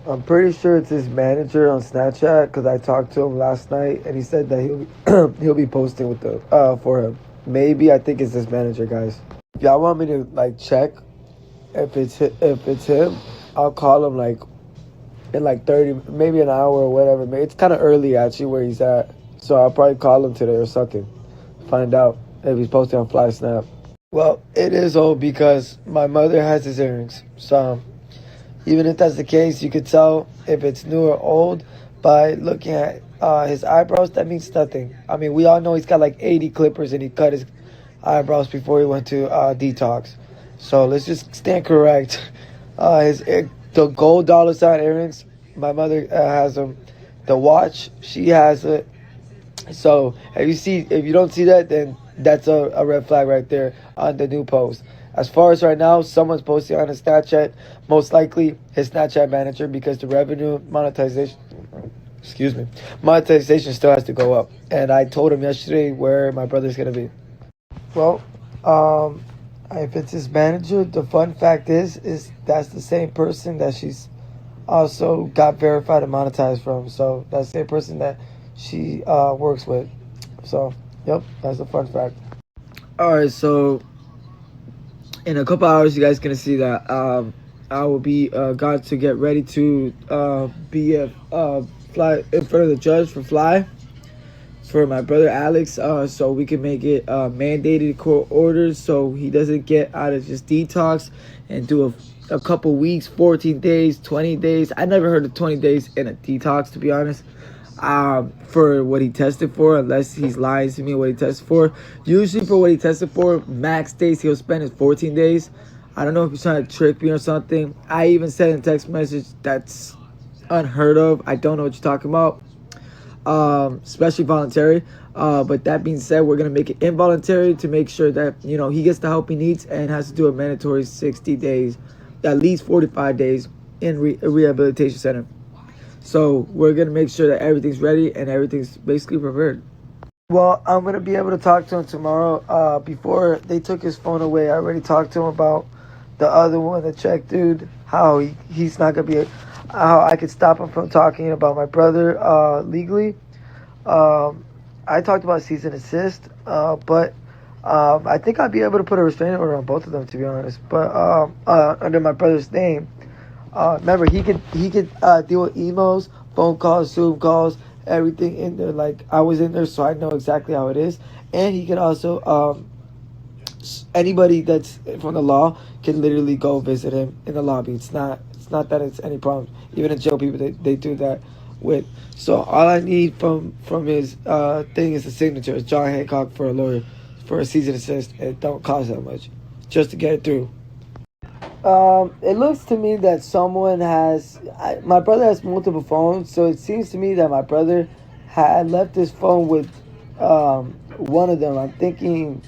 I'm pretty sure it's his manager on Snapchat because I talked to him last night and he said that he'll be posting with the for him. Maybe I think it's his manager, guys. If y'all want me to like check if it's him, I'll call him like in like 30, maybe an hour or whatever. It's kind of early actually where he's at, so I'll probably call him today or something. Find out if he's posting on Fly Snap. Well, it is old because my mother has his earrings, so. Even if that's the case, you could tell if it's new or old by looking at his eyebrows. That means nothing. I mean, we all know he's got like 80 clippers and he cut his eyebrows before he went to detox. So let's just stand correct. The gold dollar sign earrings, my mother has them. The watch, she has it. So if you don't see that, then that's a red flag right there on the new post. As far as right now, someone's posting on his Snapchat, most likely his Snapchat manager, because the revenue monetization still has to go up. And I told him yesterday where my brother's gonna be. Well, if it's his manager, the fun fact is that's the same person that she's also got verified and monetized from. So that's the same person that she works with. So, yep, that's a fun fact. All right, so in a couple hours, you guys gonna see that I will be got to get ready to be fly in front of the judge for Fly for my brother Alex, so we can make it mandated court orders so he doesn't get out of just detox and do a couple weeks, 14 days, 20 days. I never heard of 20 days in a detox, to be honest. For what he tested for, unless he's lying to me what he tested for. Usually for what he tested for, max days he'll spend is 14 days. I don't know if he's trying to trick me or something. I even said in a text message that's unheard of. I don't know what you're talking about. Especially voluntary. But that being said, we're going to make it involuntary to make sure that, he gets the help he needs and has to do a mandatory 60 days, at least 45 days in a rehabilitation center. So we're going to make sure that everything's ready and everything's basically prepared. Well, I'm going to be able to talk to him tomorrow. Before they took his phone away, I already talked to him about the other one, the Czech dude, how he's not going to be, how I could stop him from talking about my brother legally. I talked about cease and desist, but I think I'd be able to put a restraining order on both of them, to be honest. But under my brother's name. Remember, he could deal with emails, phone calls, Zoom calls, everything in there. Like, I was in there, so I know exactly how it is. And he can also, anybody that's from the law can literally go visit him in the lobby. It's not that it's any problem. Even in jail, people they do that with. So all I need from his thing is a signature. It's John Hancock for a lawyer for a cease and desist. It don't cost that much just to get it through. It looks to me that someone my brother has multiple phones, so it seems to me that my brother had left his phone with one of them. I'm thinking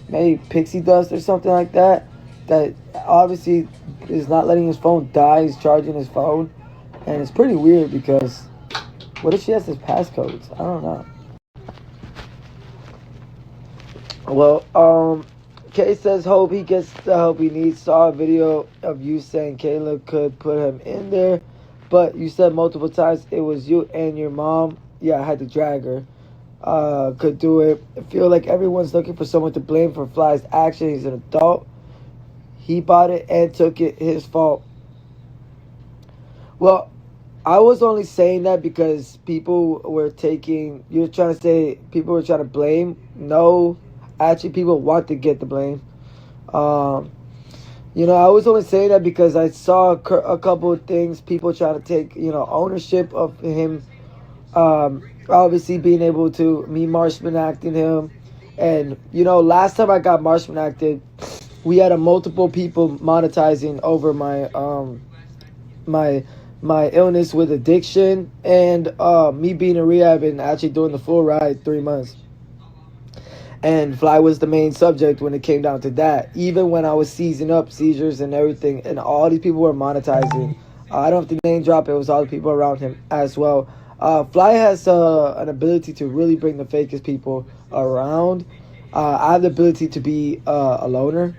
maybe Pixie Dust or something like that. That obviously is not letting his phone die. He's charging his phone, and it's pretty weird because what if she has his passcodes? I don't know. Well, Kay says hope he gets the help he needs. Saw a video of you saying Kayla could put him in there, but you said multiple times it was you and your mom. Yeah, I had to drag her. Could do it. I feel like everyone's looking for someone to blame for Fly's action. He's an adult. He bought it and took it. His fault. Well, I was only saying that because people were you're trying to say people were trying to blame. No. Actually, people want to get the blame. I was only saying that because I saw a couple of things. People trying to take, ownership of him. Obviously being able to me marshman acting him. And, last time I got marshman acted, we had multiple people monetizing over my illness with addiction and me being in rehab and actually doing the full ride 3 months. And Fly was the main subject when it came down to that. Even when I was seizing up seizures and everything, and all these people were monetizing. I don't have to name drop. It was all the people around him as well. Fly has an ability to really bring the fakest people around. I have the ability to be a loner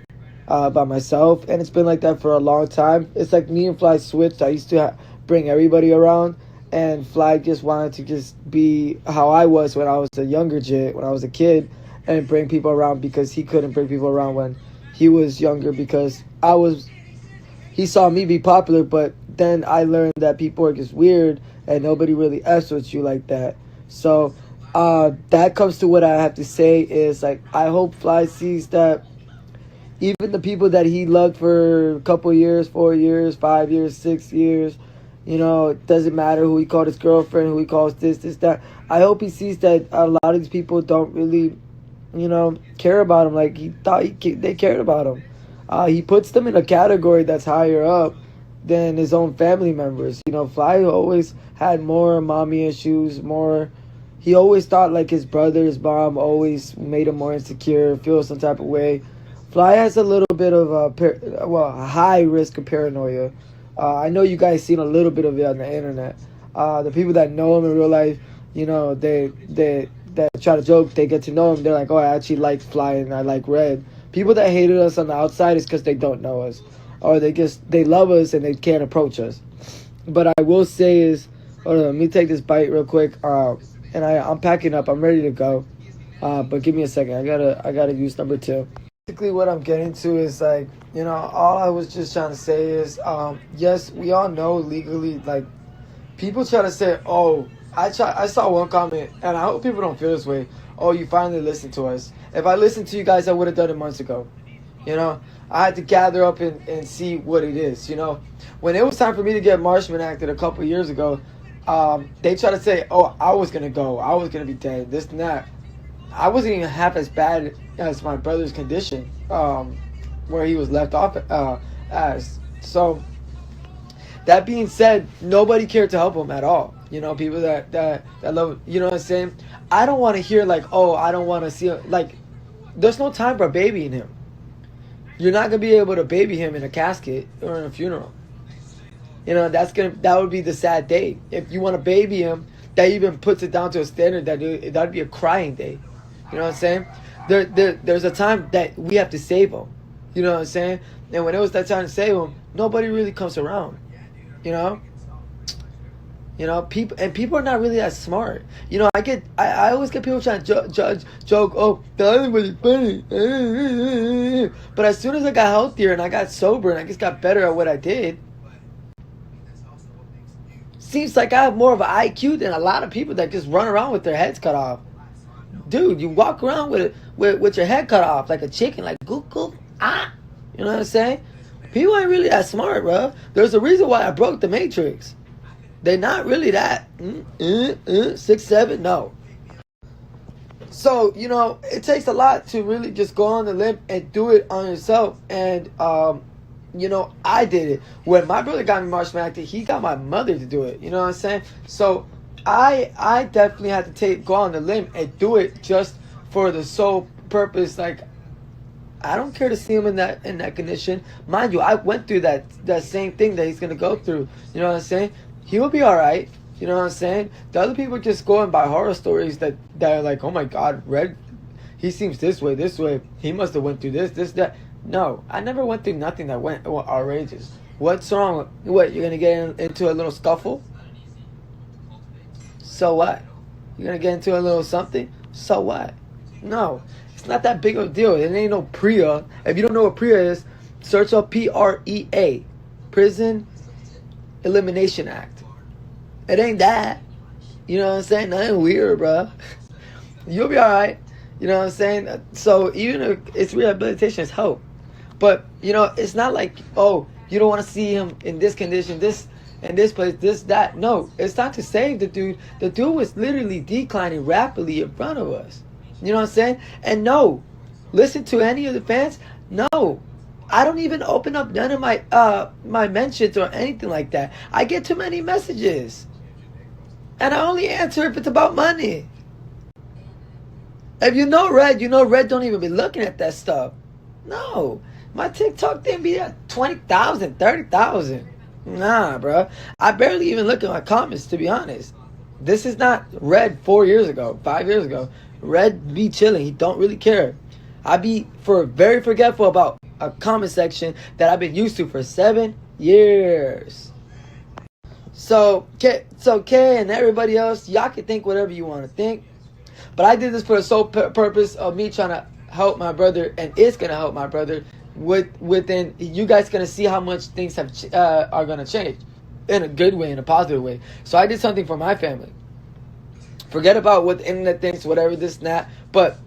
by myself, and it's been like that for a long time. It's like me and Fly switched. I used to bring everybody around. And Fly just wanted to just be how I was when I was a younger jit, when I was a kid, and bring people around because he couldn't bring people around when he was younger because he saw me be popular, but then I learned that people are just weird and nobody really F's with you like that. So that comes to what I have to say is, like, I hope Fly sees that even the people that he loved for a couple years, 4 years, 5 years, 6 years, you know, it doesn't matter who he called his girlfriend, who he calls this, that. I hope he sees that a lot of these people don't really, you know, care about him like he thought they cared about him. He puts them in a category that's higher up than his own family members. You know, Fly always had more mommy issues, he always thought like his brother, his mom always made him more insecure, feel some type of way. Fly has a little bit of a high risk of paranoia. I know you guys seen a little bit of it on the internet. The people that know him in real life, you know, they try to joke, they get to know him, they're like, oh, I actually like Fly and I like Red. People that hated us on the outside is because they don't know us. Or they love us and they can't approach us. But I will say is, hold on, let me take this bite real quick. And I'm packing up, I'm ready to go. But give me a second, I gotta use number 2. Basically what I'm getting to is, like, you know, all I was just trying to say is, yes, we all know legally, like, people try to say, oh, I saw one comment, and I hope people don't feel this way, oh, you finally listened to us. If I listened to you guys, I would have done it months ago. You know, I had to gather up and see what it is, you know. When it was time for me to get Marshman acted a couple years ago, they tried to say, oh, I was going to go, I was going to be dead, this and that. I wasn't even half as bad as my brother's condition, where he was left off as. So, that being said, nobody cared to help him at all. You know, people that love, you know what I'm saying? I don't want to hear like, oh, I don't want to see him. Like, there's no time for babying him. You're not going to be able to baby him in a casket or in a funeral. You know, that would be the sad day. If you want to baby him, that even puts it down to a standard that'd be a crying day. You know what I'm saying? There's a time that we have to save him. You know what I'm saying? And when it was that time to save him, nobody really comes around. You know? People are not really that smart. You know, I always get people trying to joke, oh, the island was funny. But as soon as I got healthier and I got sober and I just got better at what I did, seems like I have more of an IQ than a lot of people that just run around with their heads cut off. Dude, you walk around with your head cut off like a chicken, like goop goop, ah. You know what I'm saying? People ain't really that smart, bro. There's a reason why I broke the Matrix. They're not really that 6, 7, no. So, you know, it takes a lot to really just go on the limb and do it on yourself. And you know, I did it. When my brother got me Marshman acted, he got my mother to do it. You know what I'm saying? So I definitely had to go on the limb and do it just for the sole purpose. Like, I don't care to see him in that condition. Mind you, I went through that same thing that he's gonna go through. You know what I'm saying? He will be all right. You know what I'm saying? The other people just going by horror stories that are like, oh my God, Red, he seems this way. He must have went through this, that. No, I never went through nothing that went outrageous. What's wrong? What, you're gonna get into a little scuffle? So what? You're gonna get into a little something? So what? No, it's not that big of a deal. It ain't no PREA. If you don't know what PREA is, search up PREA, Prison Elimination Act. It ain't that. You know what I'm saying? Nothing weird, bro. You'll be alright. You know what I'm saying? So even if it's rehabilitation, it's hope. But, you know, it's not like, oh, you don't want to see him in this condition, this, in this place, this, that. No, it's not to save the dude. The dude was literally declining rapidly in front of us. You know what I'm saying? And no, listen to any of the fans. No, I don't even open up none of my my mentions or anything like that. I get too many messages. And I only answer if it's about money. If you know Red don't even be looking at that stuff. No. My TikTok didn't be at 20,000, 30,000. Nah, bro. I barely even look at my comments, to be honest. This is not Red 4 years ago, 5 years ago. Red be chilling. He don't really care. I be very forgetful about a comment section that I've been used to for 7 years. So Kay and everybody else, y'all can think whatever you want to think. But I did this for the sole purpose of me trying to help my brother, and it's gonna help my brother. Within you guys gonna see how much things have are gonna change in a good way, in a positive way. So I did something for my family. Forget about what the internet thinks, whatever this and that. But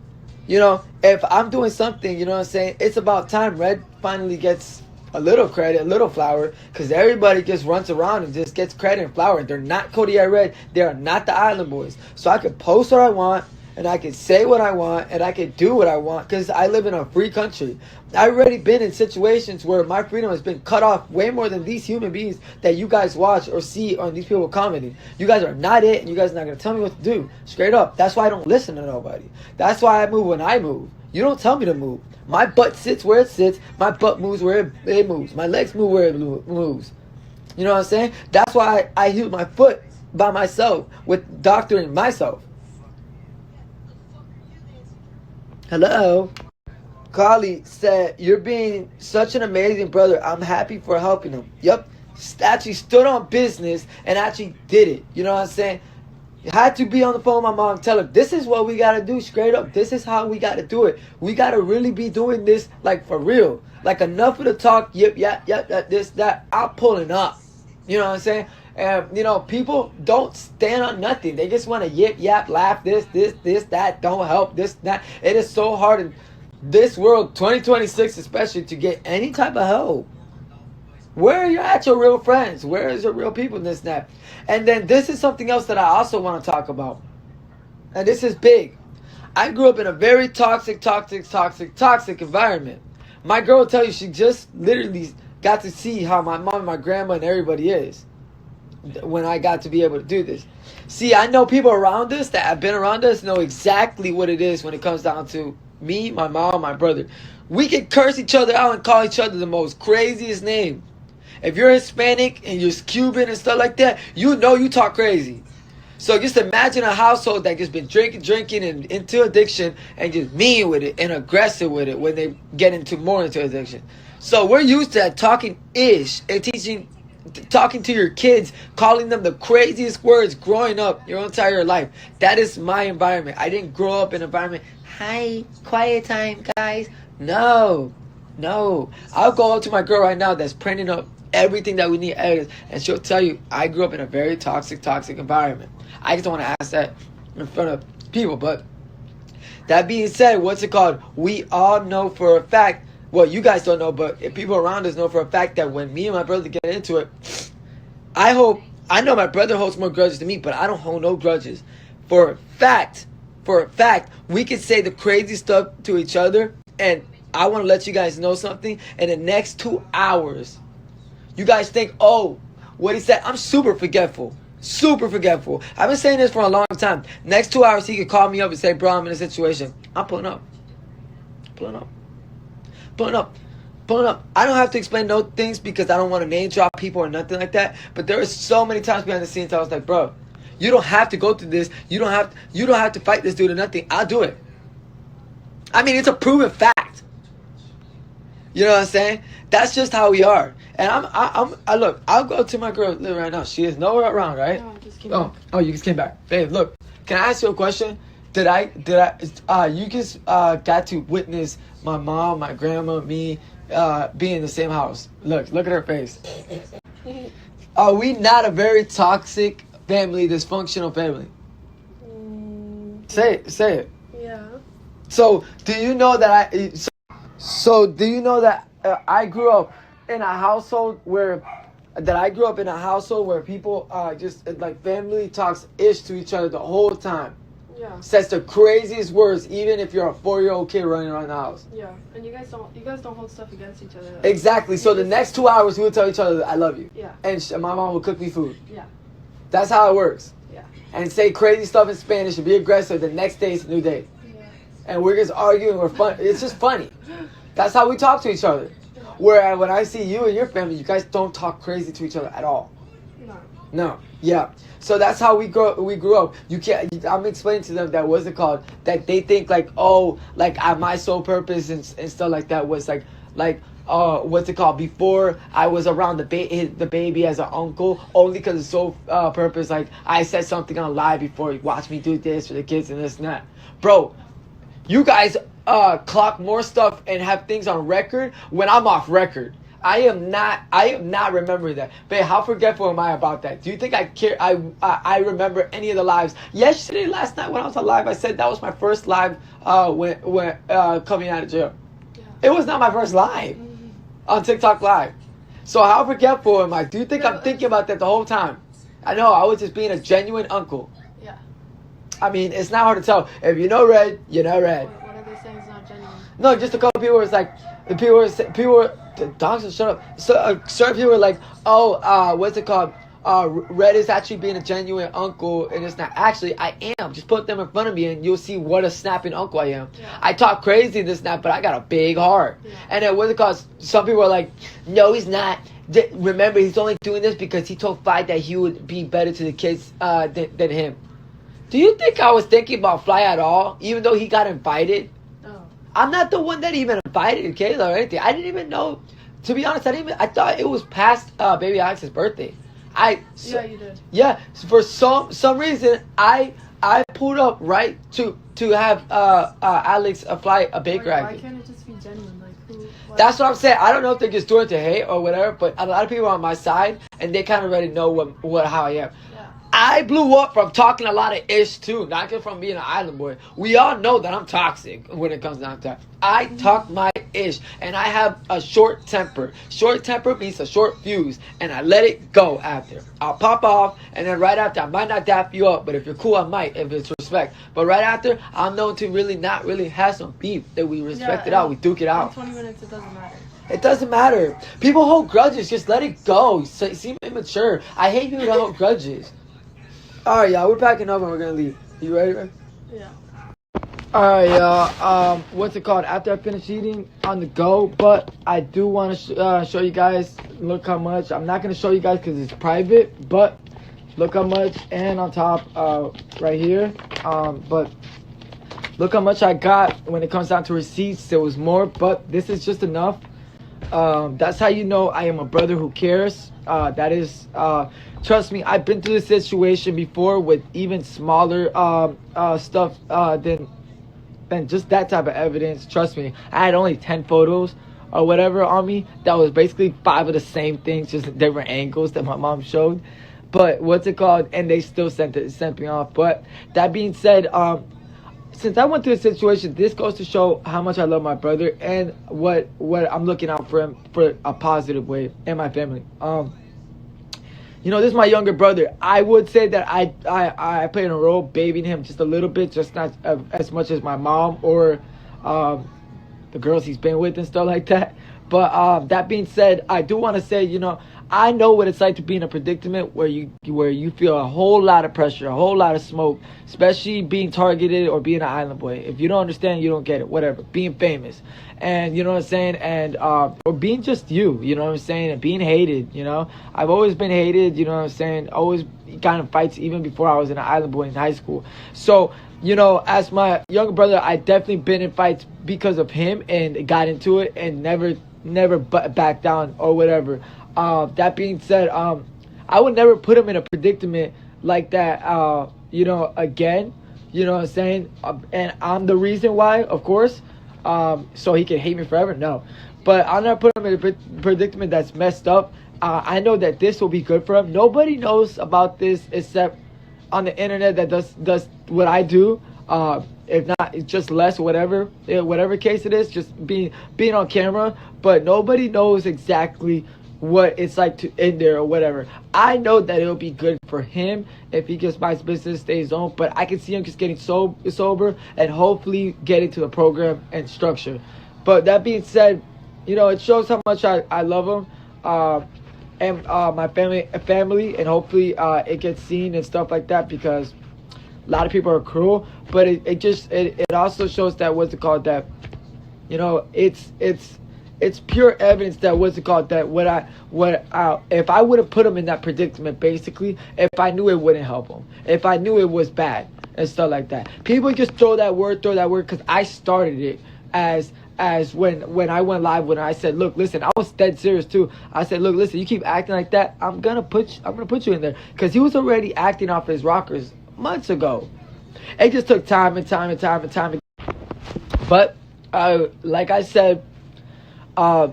if I'm doing something, you know what I'm saying? It's about time Red finally gets a little credit, a little flower, because everybody just runs around and just gets credit and flower. They're not Kodiyakredd. They are not the Island Boys. So I can post what I want, and I can say what I want, and I can do what I want, because I live in a free country. I've already been in situations where my freedom has been cut off way more than these human beings that you guys watch or see on these people commenting. You guys are not it, and you guys are not going to tell me what to do. Straight up. That's why I don't listen to nobody. That's why I move when I move. You don't tell me to move. My butt sits where it sits. My butt moves where it moves. My legs move where it moves. You know what I'm saying? That's why I healed my foot by myself with doctoring myself. Hello? Carly said, you're being such an amazing brother. I'm happy for helping him. Yep. Actually stood on business and actually did it. You know what I'm saying? Had to be on the phone with my mom, tell her, this is what we got to do straight up. This is how we got to do it. We got to really be doing this like for real. Like enough of the talk, yep, this, that. I'm pulling up. You know what I'm saying? And, people don't stand on nothing. They just want to yip, yap, laugh, this, that, don't help, this, that. It is so hard in this world, 2026 especially, to get any type of help. Where are you at, your real friends? Where is your real people in this and that? And then this is something else that I also want to talk about. And this is big. I grew up in a very toxic environment. My girl will tell you she just literally got to see how my mom, my grandma, and everybody is when I got to be able to do this. See, I know people around us that have been around us know exactly what it is when it comes down to me, my mom, my brother. We can curse each other out and call each other the most craziest name. If you're Hispanic and you're Cuban and stuff like that, you talk crazy. So just imagine a household that just been drinking and into addiction and just mean with it and aggressive with it when they get more into addiction. So we're used to that talking ish and talking to your kids, calling them the craziest words growing up your entire life. That is my environment. I didn't grow up in an environment, hi, quiet time, guys. No. I'll go up to my girl right now that's printing up everything that we need editors, and she'll tell you I grew up in a very toxic environment. I just don't want to ask that in front of people. But that being said, what's it called? We all know for a fact, well, you guys don't know, but if people around us know for a fact that when me and my brother get into it, I know my brother holds more grudges than me, but I don't hold no grudges. For a fact, we can say the crazy stuff to each other, and I want to let you guys know something. In the next 2 hours, you guys think, oh, what he said, I'm super forgetful. I've been saying this for a long time. Next 2 hours, he could call me up and say, bro, I'm in a situation. I'm pulling up. I don't have to explain no things because I don't want to name drop people or nothing like that. But there are so many times behind the scenes I was like, bro, you don't have to go through this. You don't have to fight this dude or nothing. I'll do it. I mean, it's a proven fact. You know what I'm saying? That's just how we are. And I look, I'll go to my girl living right now. She is nowhere around, right? No, I just came back. Oh, you just came back. Babe, look, can I ask you a question? You just got to witness my mom, my grandma, me, be in the same house. Look at her face. Are we not a very toxic family, dysfunctional family? Say it. Yeah. So do you know that I grew up in a household where people just like family talks ish to each other the whole time. Yeah. Says the craziest words, even if you're a 4-year-old kid running around the house. Yeah. And you guys don't hold stuff against each other. Exactly. So the next 2 hours we will tell each other I love you. Yeah. And my mom will cook me food. Yeah. That's how it works. Yeah. And say crazy stuff in Spanish and be aggressive. The next day it's a new day. Yeah. And we're just arguing. We're fun. It's just funny. That's how we talk to each other. Where when I see you and your family, you guys don't talk crazy to each other at all. No. Yeah. So that's how we grew up. You can't. I'm explaining to them that what's it called? That they think like, oh, like my sole purpose and stuff like that was like what's it called? Before I was around the baby as an uncle, only because it's so purpose. Like I said something on live before. Watch me do this for the kids and this and that, bro. You guys clock more stuff and have things on record when I'm off record. I am not remembering that. Babe, how forgetful am I about that? Do you think I care? I remember any of the lives? Yesterday, last night when I was on live, I said that was my first live when coming out of jail. Yeah. It was not my first live on TikTok Live. So how forgetful am I? Do you think I'm thinking about that the whole time? I know, I was just being a genuine uncle. Yeah. I mean, it's not hard to tell. If you know Red, you know Red. What are they saying is not genuine? No, just a couple people was like, the dogs will shut up. So certain people were like, oh, what's it called? Red is actually being a genuine uncle, and it's not. Actually, I am. Just put them in front of me, and you'll see what a snapping uncle I am. Yeah. I talk crazy this snap, but I got a big heart. Yeah. And then what's it called? Some people are like, no, he's not. Remember, he's only doing this because he told Fly that he would be better to the kids than him. Do you think I was thinking about Fly at all, even though he got invited? No. I'm not the one that even invited Kayla or anything. I didn't even know. To be honest, I thought it was past baby Alex's birthday. Yeah, you did. Yeah, for some reason, I pulled up right to have Alex fly a baker. Why can't it just be genuine? Like who? That's what I'm saying. I don't know if they're just doing it to hate or whatever, but a lot of people are on my side, and they kind of already know how I am. I blew up from talking a lot of ish too, not just from being an island boy. We all know that I'm toxic when it comes down to that. I talk my ish, and I have a short temper. Short temper means a short fuse, and I let it go after. I'll pop off, and then right after, I might not dap you up, but if you're cool, I might, if it's respect. But right after, I'm known to not really have some beef, that we respect it out, we duke it out. In 20 minutes, it doesn't matter. It doesn't matter. People hold grudges, just let it go. Seem immature. I hate people that hold grudges. Alright, y'all, we're packing up and we're gonna leave. You ready, man? Yeah. Alright, y'all. What's it called? After I finish eating, on the go. But I do want to show you guys. Look how much. I'm not gonna show you guys because it's private. But look how much. And on top, right here. But look how much I got when it comes down to receipts. There was more, but this is just enough. That's how you know I am a brother who cares. That is. Trust me, I've been through this situation before with even smaller stuff than just that type of evidence. Trust me, I had only 10 photos or whatever on me. That was basically 5 of the same things, just different angles that my mom showed. But what's it called? And they still sent me off. But that being said, since I went through a situation, this goes to show how much I love my brother and what I'm looking out for him for a positive way and my family. You know, this is my younger brother. I would say that I played a role babying him just a little bit, just not as much as my mom or the girls he's been with and stuff like that. But that being said, I do want to say, you know, I know what it's like to be in a predicament where you feel a whole lot of pressure, a whole lot of smoke, especially being targeted or being an island boy. If you don't understand, you don't get it. Whatever. Being famous. And you know what I'm saying? And or being just you know what I'm saying? And being hated, you know. I've always been hated, you know what I'm saying? Always kind of fights even before I was an island boy in high school. So, you know, as my younger brother, I definitely been in fights because of him and got into it and never back down or whatever. That being said, I would never put him in a predicament like that, you know, again, you know what I'm saying? And I'm the reason why, of course, so he can hate me forever. No, but I'll never put him in a predicament that's messed up. I know that this will be good for him. Nobody knows about this except on the internet that does what I do. If not, it's just less, whatever case it is, just being on camera. But nobody knows exactly what it's like to in there or whatever. I know that it'll be good for him if he gets my business, stays on. But I can see him just getting sober and hopefully getting to the program and structure. But that being said, you know, it shows how much I love him and my family, and hopefully it gets seen and stuff like that, because a lot of people are cruel. But it also shows that that, you know, it's pure evidence that that if I would have put him in that predicament, basically, if I knew it wouldn't help him, if I knew it was bad and stuff like that. People just throw that word because I started it as as when I went live, when I said, look, listen, I was dead serious too. I said, look, listen, you keep acting like that, I'm gonna put you in there, because he was already acting off his rockers months ago. It just took time and time and time and time. But like I said,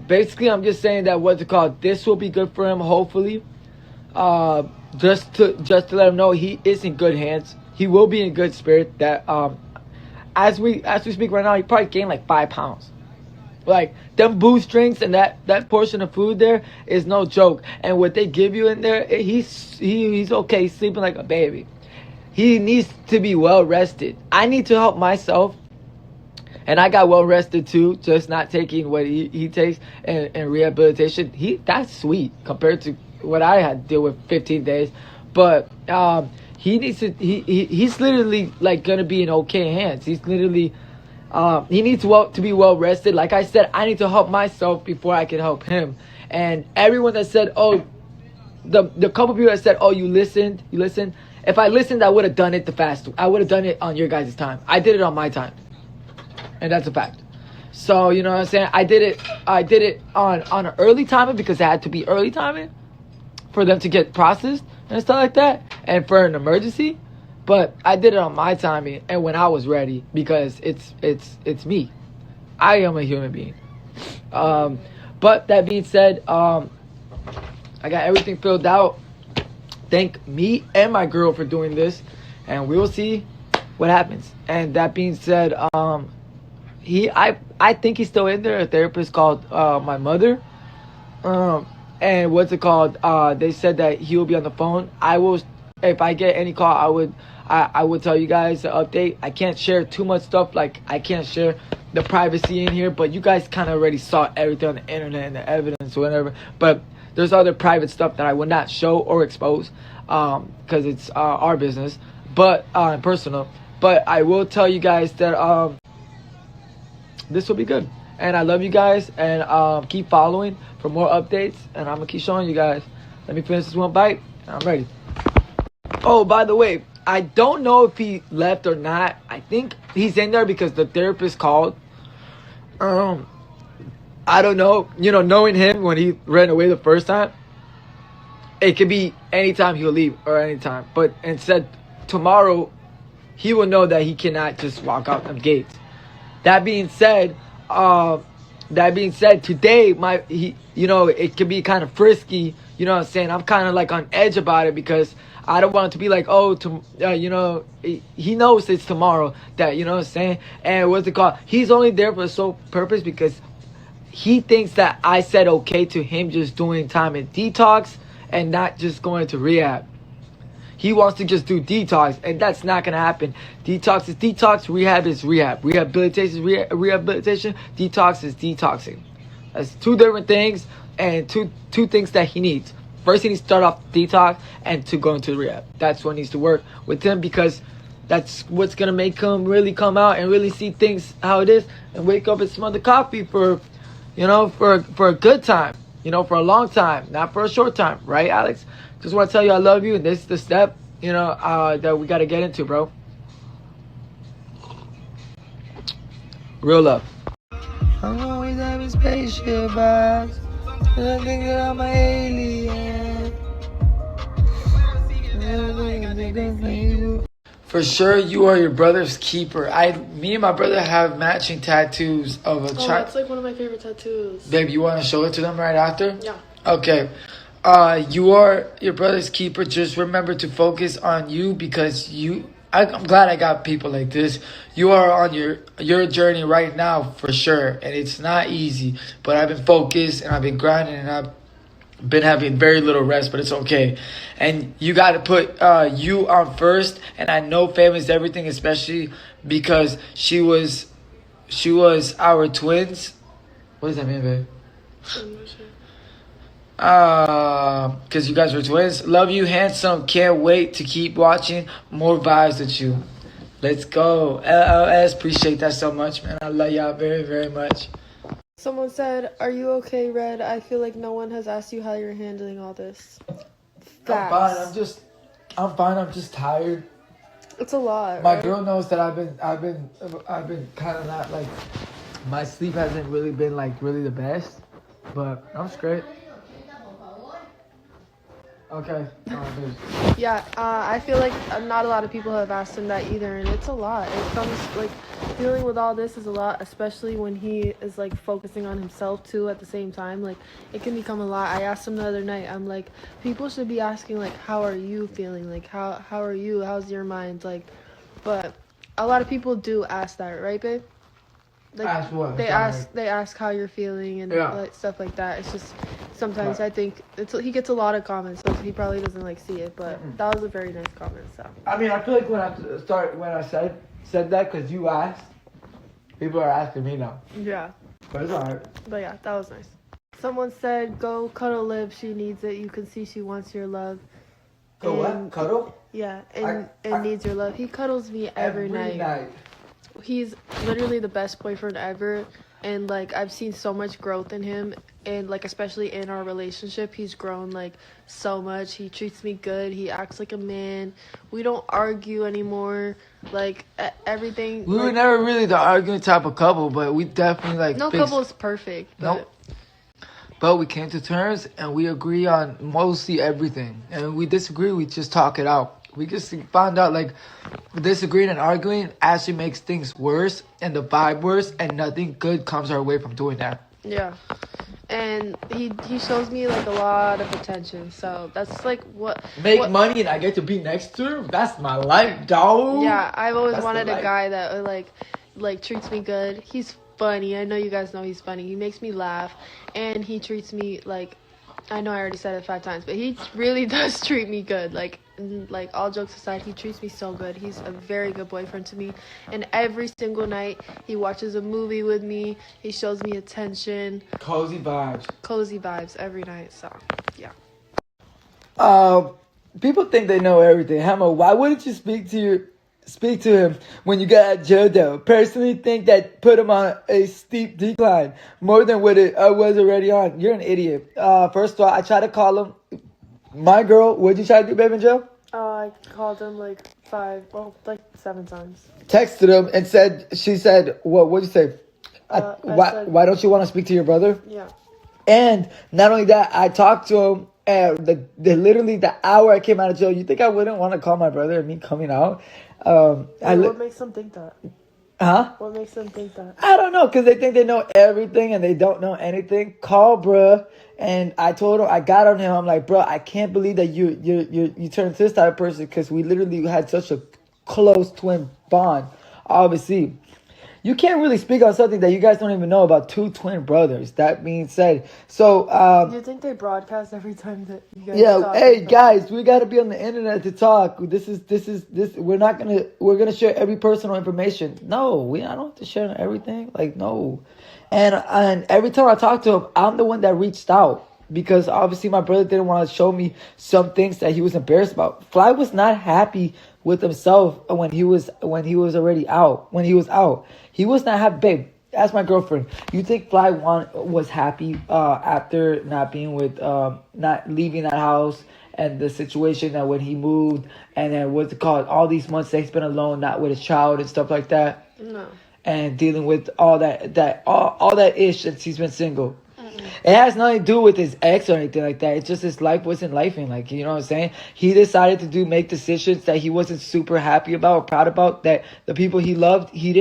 basically, I'm just saying that this will be good for him, hopefully. Just to let him know he is in good hands. He will be in good spirit. That as we speak right now, he probably gained like 5 pounds. Like, them boost drinks and that portion of food there is no joke. And what they give you in there, he's okay. He's sleeping like a baby. He needs to be well rested. I need to help myself. And I got well rested too, just not taking what he takes in rehabilitation. That's sweet compared to what I had to deal with 15 days. But he needs to. He's literally like gonna be in okay hands. He's literally. He needs to be well rested. Like I said, I need to help myself before I can help him. And everyone that said, "Oh," the couple people that said, "Oh, you listened." If I listened, I would have done it the fast. I would have done it on your guys' time. I did it on my time. And that's a fact. So, you know what I'm saying? I did it on an early timing, because it had to be early timing for them to get processed and stuff like that, and for an emergency. But I did it on my timing and when I was ready, because it's me. I am a human being. But that being said, I got everything filled out. Thank me and my girl for doing this, and we will see what happens. And that being said, I think he's still in there. A therapist called my mother, and what's it called? They said that he will be on the phone. I will, if I get any call, I would tell you guys the update. I can't share too much stuff. Like, I can't share the privacy in here, but you guys kind of already saw everything on the internet and the evidence or whatever. But there's other private stuff that I would not show or expose, because it's our business, but personal. But I will tell you guys that this will be good, and I love you guys, and keep following for more updates, and I'm gonna keep showing you guys. Let me finish this one bite, and I'm ready. Oh, by the way, I don't know if he left or not. I think he's in there because the therapist called. I don't know. You know, knowing him when he ran away the first time, it could be anytime he'll leave or anytime. But instead, tomorrow, he will know that he cannot just walk out them gates. That being said, today it could be kind of frisky. You know what I'm saying? I'm kind of like on edge about it, because I don't want it to be like, he knows it's tomorrow, that, you know what I'm saying? And what's it called? He's only there for the sole purpose because he thinks that I said okay to him just doing time in detox and not just going to rehab. He wants to just do detox, and that's not going to happen. Detox is detox, rehab is rehab. Rehabilitation is rehabilitation, detox is detoxing. That's two different things, and two things that he needs. First, he needs to start off detox, and to go into rehab. That's what needs to work with him, because that's what's going to make him really come out and really see things how it is, and wake up and smell the coffee for a good time, for a long time, not for a short time. Right, Alex? Just want to tell you I love you, and this is the step, that we got to get into, bro. Real love. I'm always having spaceship vibes, and I think that I'm an alien. For sure, you are your brother's keeper. Me and my brother have matching tattoos of a child. That's like one of my favorite tattoos. Babe, you want to show it to them right after? Yeah. Okay. You are your brother's keeper. Just remember to focus on you, because I'm glad I got people like this. You are on your journey right now for sure, and it's not easy. But I've been focused, and I've been grinding, and I've been having very little rest, but it's okay. And you got to put you on first. And I know family's everything, especially because she was our twins. What does that mean, babe? Because you guys were twins. Love you, handsome. Can't wait to keep watching more vibes with you. Let's go. LLS. Appreciate that so much, man. I love y'all very, very much. Someone said, "Are you okay, Red? I feel like no one has asked you how you're handling all this." Facts. I'm fine. I'm just tired. It's a lot. My right? girl knows that I've been kind of not like My sleep hasn't really been like really the best, but I'm straight. Okay. Yeah, I feel like not a lot of people have asked him that either, and it's a lot. It comes like dealing with all this is a lot, especially when he is like focusing on himself too at the same time. Like it can become a lot. I asked him the other night. I'm like, people should be asking like, how are you feeling? Like how are you? How's your mind? Like, but a lot of people do ask that, right, babe? Like, ask what? They ask how you're feeling and like, stuff like that. It's just sometimes I think he gets a lot of comments, so he probably doesn't like see it. But that was a very nice comment. So I mean, I feel like when I said that because you asked, people are asking me now. Yeah. But it's alright. But yeah, that was nice. Someone said, "Go cuddle Liv. She needs it. You can see she wants your love." Go what? Cuddle? Yeah, and needs your love. He cuddles me every night. He's literally the best boyfriend ever, and like I've seen so much growth in him, and like especially in our relationship, he's grown like so much. He treats me good. He acts like a man. We don't argue anymore. Like everything. We were never really the arguing type of couple, but we definitely like. No couple is perfect. Nope. But we came to terms and we agree on mostly everything. And we disagree, we just talk it out. We just found out like disagreeing and arguing actually makes things worse and the vibe worse, and nothing good comes our way from doing that. Yeah. And he shows me like a lot of attention, so that's like what money and I get to be next to him. That's my life, dog. Yeah, I've always wanted a guy that like treats me good. He's funny. I know you guys know he's funny. He makes me laugh, and he treats me like, I know I already said it 5 times, but he really does treat me good. Like all jokes aside, he treats me so good. He's a very good boyfriend to me, and every single night he watches a movie with me. He shows me attention. Cozy vibes every night. So yeah. People think they know everything. Hammer, why wouldn't you speak to him when you got at jail, though? Personally think that put him on a steep decline more than what it was already on. You're an idiot. First of all, I tried to call him. My girl, what'd you try to do, baby, in jail? I called him like 7 times. Texted him and she said, what'd you say? Why don't you want to speak to your brother? Yeah. And not only that, I talked to him. And literally the hour I came out of jail, you think I wouldn't want to call my brother and me coming out? What makes them think that? Huh? What makes them think that? I don't know, because they think they know everything and they don't know anything. Call bruh. And I told him, I got on him. I'm like, bro, I can't believe that you turned to this type of person, because we literally had such a close twin bond. Obviously, you can't really speak on something that you guys don't even know about 2 twin brothers. That being said, so do you think they broadcast every time that you guys talk? Hey guys, we got to be on the internet to talk. This. We're gonna share every personal information. No, I don't have to share everything. Like, no. And every time I talk to him, I'm the one that reached out, because obviously my brother didn't want to show me some things that he was embarrassed about. Fly was not happy with himself when he was already out. When he was out, he was not happy. Babe, ask my girlfriend. You think Fly was happy after not being with, not leaving that house, and the situation that when he moved, and then what's it called, all these months that he's been alone, not with his child and stuff like that? No. And dealing with all that ish since he's been single. It has nothing to do with his ex or anything like that. It's just his life wasn't lifing. Like, you know what I'm saying? He decided to make decisions that he wasn't super happy about or proud about. That the people he loved, he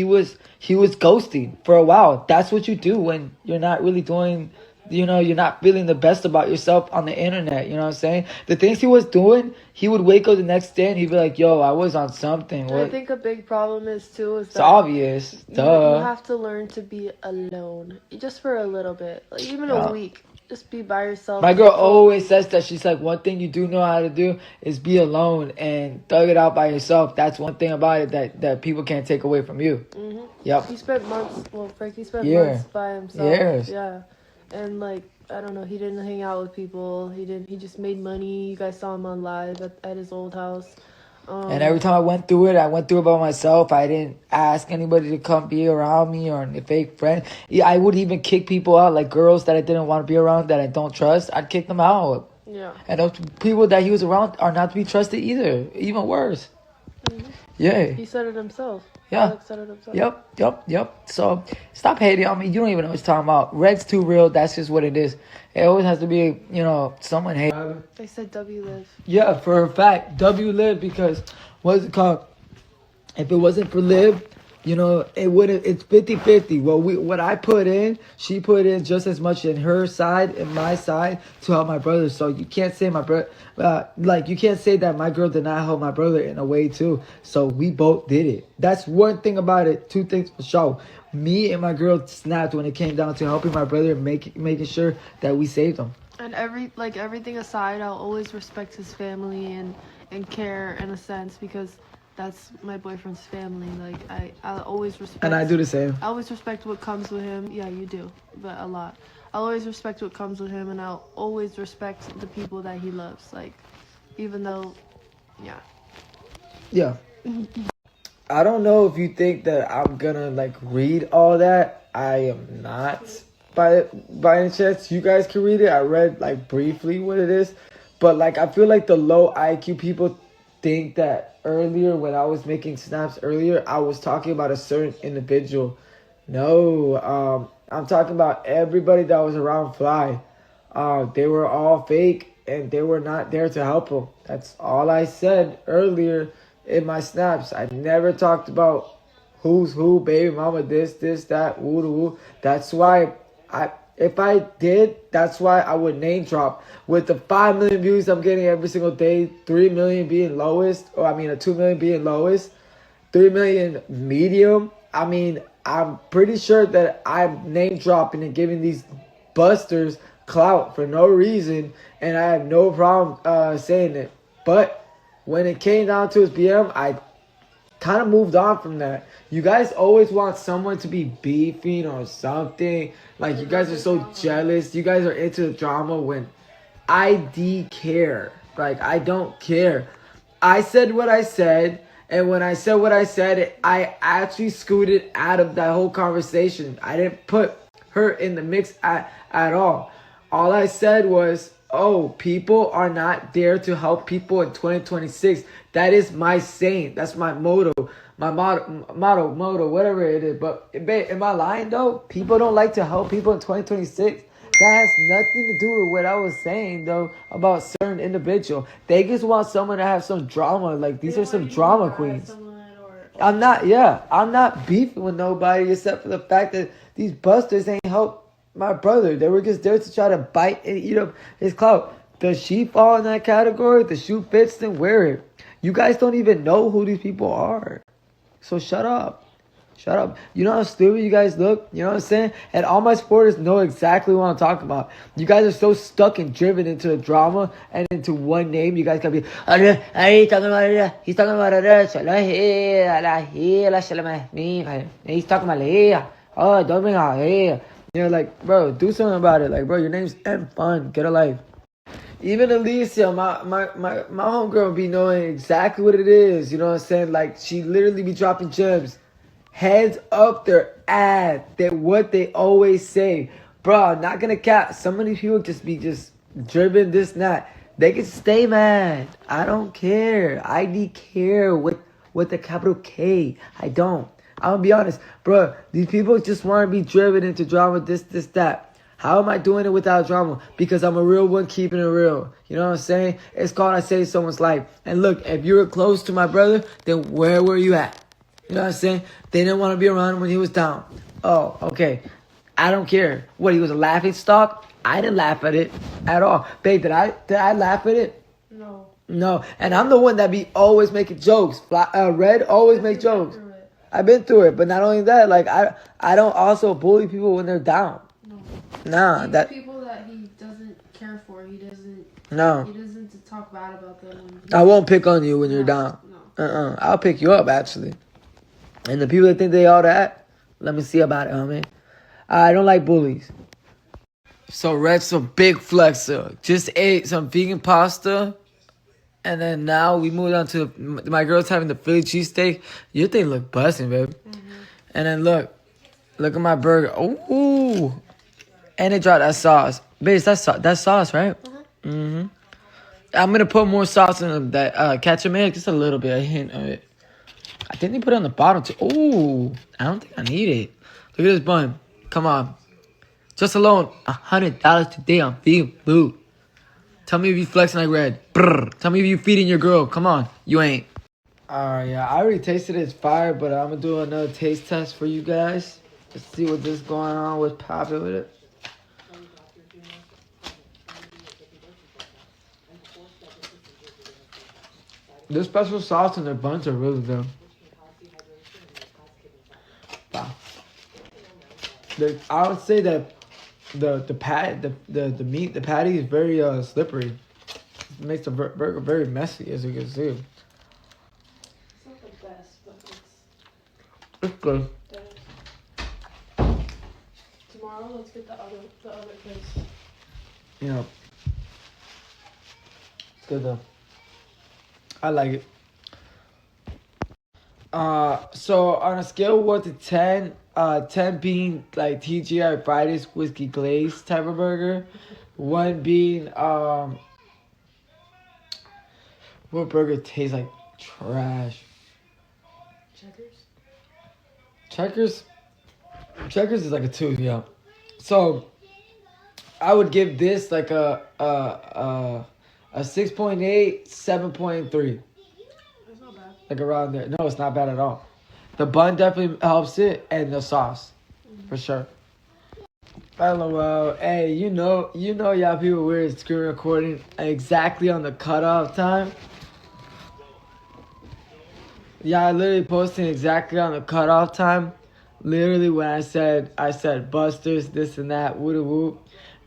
was ghosting for a while. That's what you do when you're not really doing, you're not feeling the best about yourself on the internet. You know what I'm saying? The things he was doing, he would wake up the next day and he'd be like, yo, I was on something. I think a big problem is too is that it's obvious. Duh. You have to learn to be alone, just for a little bit, like even a week. Just be by yourself. My girl always says that. She's like, one thing you do know how to do is be alone and thug it out by yourself. That's one thing about it that people can't take away from you. Mm-hmm. Yep. He spent months. Well, Frankie spent months by himself. Years. Yeah. And like, I don't know, he didn't hang out with people. He just made money. You guys saw him on live at his old house. And every time I went through it by myself. I didn't ask anybody to come be around me or a fake friend. I would even kick people out, like girls that I didn't want to be around, that I don't trust. I'd kick them out. Yeah. And those people that he was around are not to be trusted either. Even worse. Mm-hmm. Yeah. He said it himself. Yeah. Alex said it himself. Yep. So stop hating on me. You don't even know what you're talking about. Red's too real. That's just what it is. It always has to be, someone hate. They said W live. Yeah, for a fact. W live because, what is it called? If it wasn't for Liv, it wouldn't. It's 50-50. What I put in, she put in just as much in her side and my side to help my brother. So you can't say my brother, you can't say that my girl did not help my brother in a way too. So we both did it. That's one thing about it. Two things for sure. Me and my girl snapped when it came down to helping my brother and making sure that we saved him. And everything aside, I'll always respect his family and care in a sense because that's my boyfriend's family. Like I always respect. And I do the same. I always respect what comes with him. Yeah, you do, but a lot. I'll always respect what comes with him, and I'll always respect the people that he loves. Like, even though, yeah. Yeah. I don't know if you think that I'm gonna read all that. I am not. By any chance, you guys can read it. I read briefly what it is, but I feel like the low IQ people think that earlier when I was making snaps earlier, I was talking about a certain individual. No, I'm talking about everybody that was around Fly. They were all fake and they were not there to help him. That's all I said earlier in my snaps. I never talked about who's who, baby mama, this, that, woo, woo. That's why if I did, that's why I would name drop. With the 5 million views I'm getting every single day, 3 million being lowest, 2 million being lowest, 3 million medium. I'm pretty sure that I'm name dropping and giving these busters clout for no reason, and I have no problem saying it. But when it came down to his BM, I kind of moved on from that. You guys always want someone to be beefing or something. You guys are so jealous. You guys are into the drama when I care. I don't care. I said what I said. And when I said what I said, I actually scooted out of that whole conversation. I didn't put her in the mix at all. All I said was, people are not there to help people in 2026. That is my saying. That's my motto. My motto, whatever it is. But am I lying though? People don't like to help people in 2026. That has nothing to do with what I was saying though about certain individual. They just want someone to have some drama. These are some drama queens. I'm not beefing with nobody except for the fact that these busters ain't help my brother. They were just there to try to bite and eat up his clout. Does she fall in that category? The shoe fits, then wear it. You guys don't even know who these people are. So shut up. Shut up. You know how stupid you guys look? You know what I'm saying? And all my supporters know exactly what I'm talking about. You guys are so stuck and driven into the drama and into one name. You guys gotta be, he's talking about it. He's talking about it. He's talking about it. Oh, don't bring out here. Bro, do something about it. Bro, your name's M Fun. Get a life. Even Alicia, my homegirl be knowing exactly what it is. You know what I'm saying? She literally be dropping gems. Heads up their ass. That what they always say. Bro, I'm not gonna cap. Some of these people just be driven this and that. They can stay mad. I don't care. I care with the capital K. I don't. I'm gonna be honest. Bro, these people just want to be driven into drama, this, that. How am I doing it without drama? Because I'm a real one, keeping it real. You know what I'm saying? It's called I Saved Someone's Life. And look, if you were close to my brother, then where were you at? You know what I'm saying? They didn't want to be around him when he was down. Oh, okay. I don't care. What, he was a laughing stock? I didn't laugh at it at all. Babe, did I laugh at it? No. And I'm the one that be always making jokes. Red always make jokes. I've been through it. But not only that, I don't also bully people when they're down. Nah, that people that he doesn't care for, he doesn't talk bad about them. I won't pick on you when you're down. No. I'll pick you up actually. And the people that think they all that, let me see about it, homie. I don't like bullies. So Red's a big flexer. Just ate some vegan pasta. And then now we moved on to my girl's having the Philly cheesesteak. Your thing look busting, babe. Mm-hmm. And then look at my burger. Ooh. And it dropped that sauce. Babe, that's sauce, right? Mm-hmm. I'm going to put more sauce in that ketchup, man. Just a little bit, a hint of it. I think they put it on the bottom too. Ooh, I don't think I need it. Look at this bun. Come on. Just alone, $100 today on Vegan Food. Tell me if you flexing like Red. Brr. Tell me if you feeding your girl. Come on. You ain't. Alright, yeah. I already tasted it. It's fire, but I'm going to do another taste test for you guys. Let's see what this is going on. What's popping with it. This special sauce and their buns are really good. Wow. I would say that the meat, the patty is very slippery. It makes the burger very messy, as you can see. It's not the best, but It's good. tomorrow let's get the other place. You know, it's good though. I like it. So on a scale of 1 to 10, 10 being like TGI Fridays whiskey glaze type of burger, 1 being what burger tastes like trash? Checkers is like a 2, yeah. So I would give this like a 6.8, 7.3. That's not bad. Like around there. No, it's not bad at all. The bun definitely helps it, and the sauce, for sure. LOL. Hey, you know, y'all people weird screen recording exactly on the cutoff time. Yeah, I literally posting exactly on the cutoff time. Literally when I said Busters, this and that, woo woo.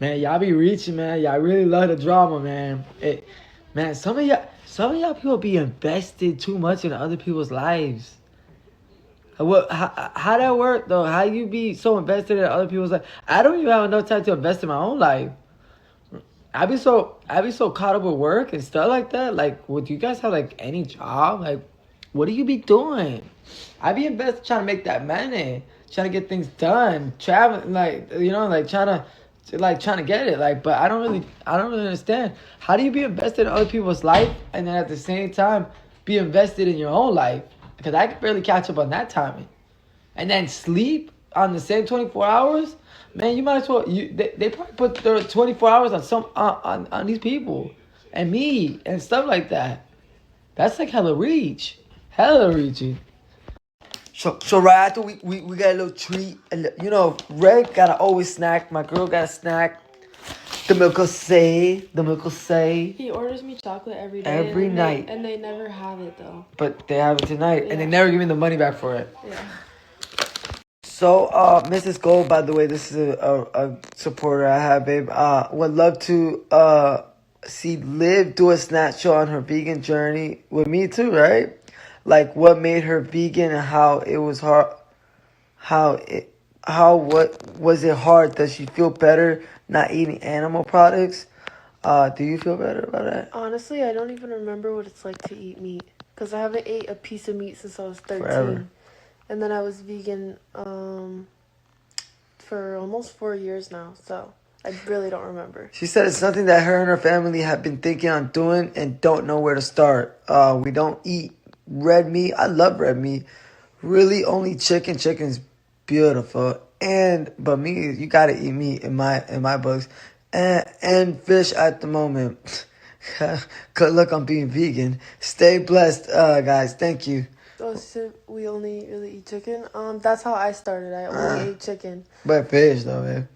Man, y'all be reaching, man. Y'all really love the drama, man. Man, some of y'all people be invested too much in other people's lives. How that work though? How you be so invested in other people's life? I don't even have enough time to invest in my own life. I be so caught up with work and stuff like that. Like, would you guys have like any job? Like, what do you be doing? I be invested trying to make that money, trying to get things done, traveling, like, you know, like trying to get it. Like, but I don't really understand. How do you be invested in other people's life and then at the same time be invested in your own life? Because I could barely catch up on that timing. And then sleep on the same 24 hours? Man, you might as well. They probably put their 24 hours on these people and me and stuff like that. That's like hella reaching. So right after we got a little treat. You know, Red gotta always snack. My girl gotta snack. The milk will say. He orders me chocolate every day. Every night. And they never have it though. But they have it tonight, and they never give me the money back for it. Yeah. So, Mrs. Gold, by the way, this is a supporter I have, babe. Would love to see Liv do a snatch show on her vegan journey with me too, right? Like what made her vegan and how it was hard. What was it hard? Does she feel better not eating animal products? Do you feel better about that? Honestly, I don't even remember what it's like to eat meat. Because I haven't ate a piece of meat since I was 13. Forever. And then I was vegan for almost 4 years now. So I really don't remember. She said it's something that her and her family have been thinking on doing and don't know where to start. We don't eat red meat. I love red meat. Really only chicken. Chicken's beautiful. But me, you gotta eat meat in my books. And fish at the moment. Good luck on being vegan. Stay blessed, guys. Thank you. Oh, so we only really eat chicken? That's how I started. I only ate chicken. But fish though, man.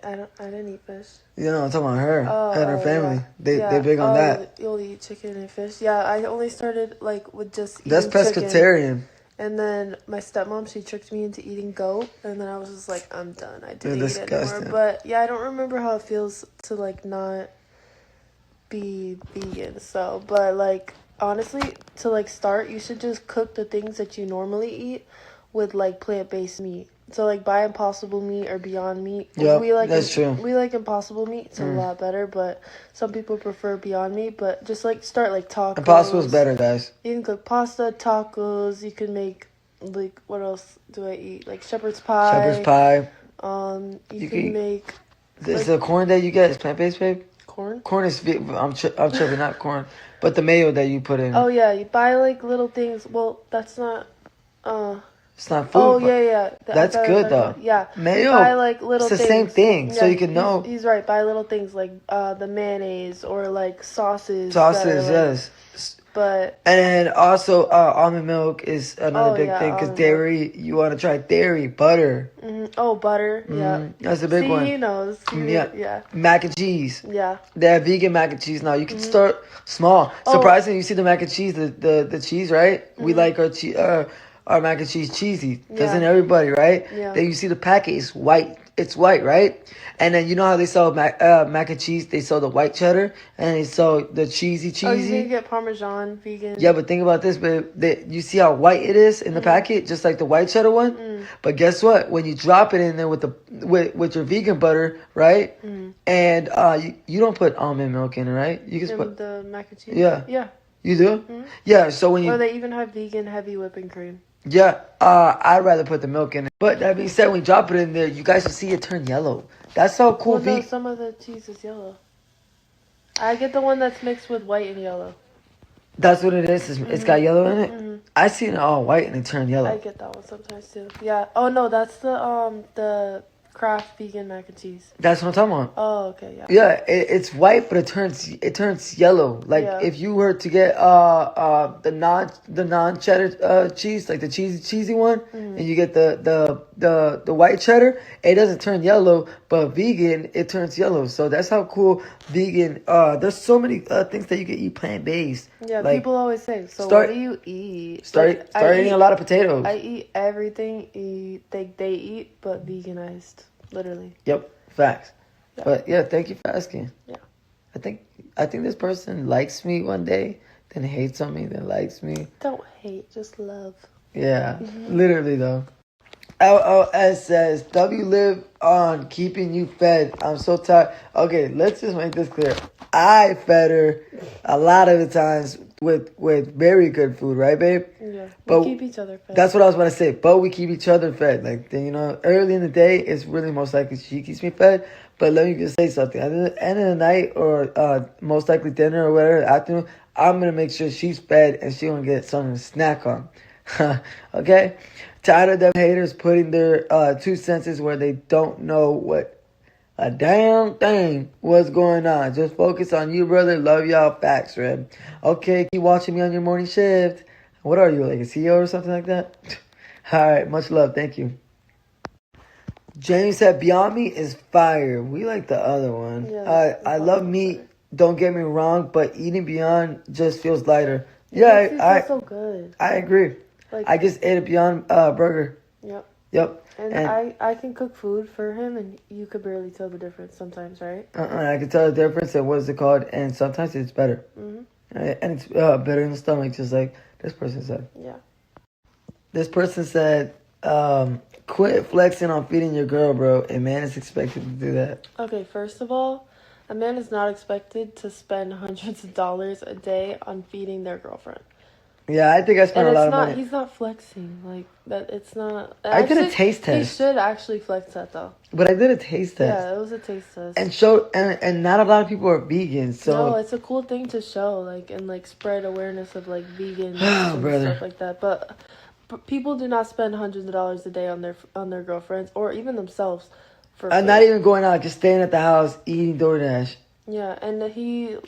I didn't eat fish. You know, I'm talking about her and her family. Yeah. They big on that. You only eat chicken and fish. Yeah, I only started like with just eating That's pescatarian. Chicken. And then my stepmom, she tricked me into eating goat, and then I was just like, I'm done. I didn't eat it anymore. But yeah, I don't remember how it feels to like not be vegan. So, but like honestly, to like start, you should just cook the things that you normally eat with like plant-based meat. So like buy Impossible meat or Beyond Meat. Yeah, that's true. We like Impossible meat. It's a lot better, but some people prefer Beyond Meat. But just like start like tacos. Impossible's better, guys. You can cook pasta, tacos. You can make like what else do I eat? Like shepherd's pie. You You can make. Is the corn that you get is plant-based, babe? corn. Corn is I'm tripping, not corn, but the mayo that you put in. Oh yeah, you buy like little things. Well, that's not. It's not food. Oh yeah. That's good though. Yeah, Mayo. buy like little it's the things. same thing, so Yeah, you can know. He's right. Buy little things like the mayonnaise or like sauces. Sauces, like, yes. But and then also almond milk is another big yeah, thing because dairy. You want to try dairy, butter. Oh, butter. Yeah, that's a big one. He knows. Yeah. Mac and cheese. Yeah. They have vegan mac and cheese now. You can start small. Surprisingly, you see the mac and cheese, the cheese, right? We like our mac and cheese cheesy. Doesn't everybody, right? Yeah. Then you see the packet is white. It's white, right? And then you know how they sell mac and cheese? They sell the white cheddar and they sell the cheesy. Oh, you can get Parmesan vegan. Yeah, but think about this, babe. You see how white it is in the packet, just like the white cheddar one. But guess what? When you drop it in there with your vegan butter, right? And you don't put almond milk in it, right? You just put the mac and cheese. Yeah. Yeah. You do? Yeah. So when you or they even have vegan heavy whipping cream. Yeah, I'd rather put the milk in it. But that being said, when you drop it in there, you guys will see it turn yellow. That's how cool. No, some of the cheese is yellow. I get the one that's mixed with white and yellow. That's what it is. It's got yellow in it. I seen it all white and it turned yellow. I get that one sometimes too. Yeah. Oh no, that's the Kraft vegan mac and cheese. That's what I'm talking about. Oh, okay, yeah. Yeah, it's white, but it turns yellow. Like if you were to get the non cheddar cheese, like the cheesy one, and you get the white cheddar, it doesn't turn yellow, but vegan it turns yellow. So that's how cool vegan. There's so many things that you can eat plant based. Yeah, like, people always say. So what do you eat? Start eating a lot of potatoes. I eat everything they eat, but veganized. Literally. Yep, facts. Yeah. But yeah, thank you for asking. Yeah. I think this person likes me one day, then hates on me, then likes me. Don't hate, just love. Yeah, literally though. LOS says, W live on keeping you fed. I'm so tired. Okay, let's just make this clear. I fed her a lot of the times with very good food, right, babe? Yeah, but we keep each other fed. That's what I was about to say. But we keep each other fed. Like, early in the day, it's really most likely she keeps me fed. But let me just say something. At the end of the night, or most likely dinner or whatever, afternoon, I'm going to make sure she's fed and she going to get something to snack on. Okay? Tired of them haters putting their 2 senses where they don't know what a damn thing was going on. Just focus on you, brother. Love y'all. Facts, Red. Okay, keep watching me on your morning shift. What are you, like a CEO or something like that? All right, much love. Thank you. James said, Beyond Meat is fire. We like the other one. Yeah, I love meat. Don't get me wrong, but eating Beyond just feels lighter. Yeah, I so good. I agree. Like, I just ate a Beyond burger. Yep. And I can cook food for him, and you could barely tell the difference sometimes, right? I can tell the difference and what is it called, and sometimes it's better. Right? And it's better in the stomach, just like this person said. Yeah. This person said, quit flexing on feeding your girl, bro. A man is expected to do that. Okay, first of all, a man is not expected to spend hundreds of dollars a day on feeding their girlfriend. Yeah, I think I spent a lot of money. He's not flexing. Like, that. It's not. I did a taste test. He should actually flex that, though. But I did a taste test. Yeah, it was a taste test. And not a lot of people are vegan, so. No, it's a cool thing to show, like, and, like, spread awareness of, like, vegan and stuff like that. But people do not spend hundreds of dollars a day on their girlfriends or even themselves for food. Not even going out, just staying at the house, eating DoorDash. Yeah, and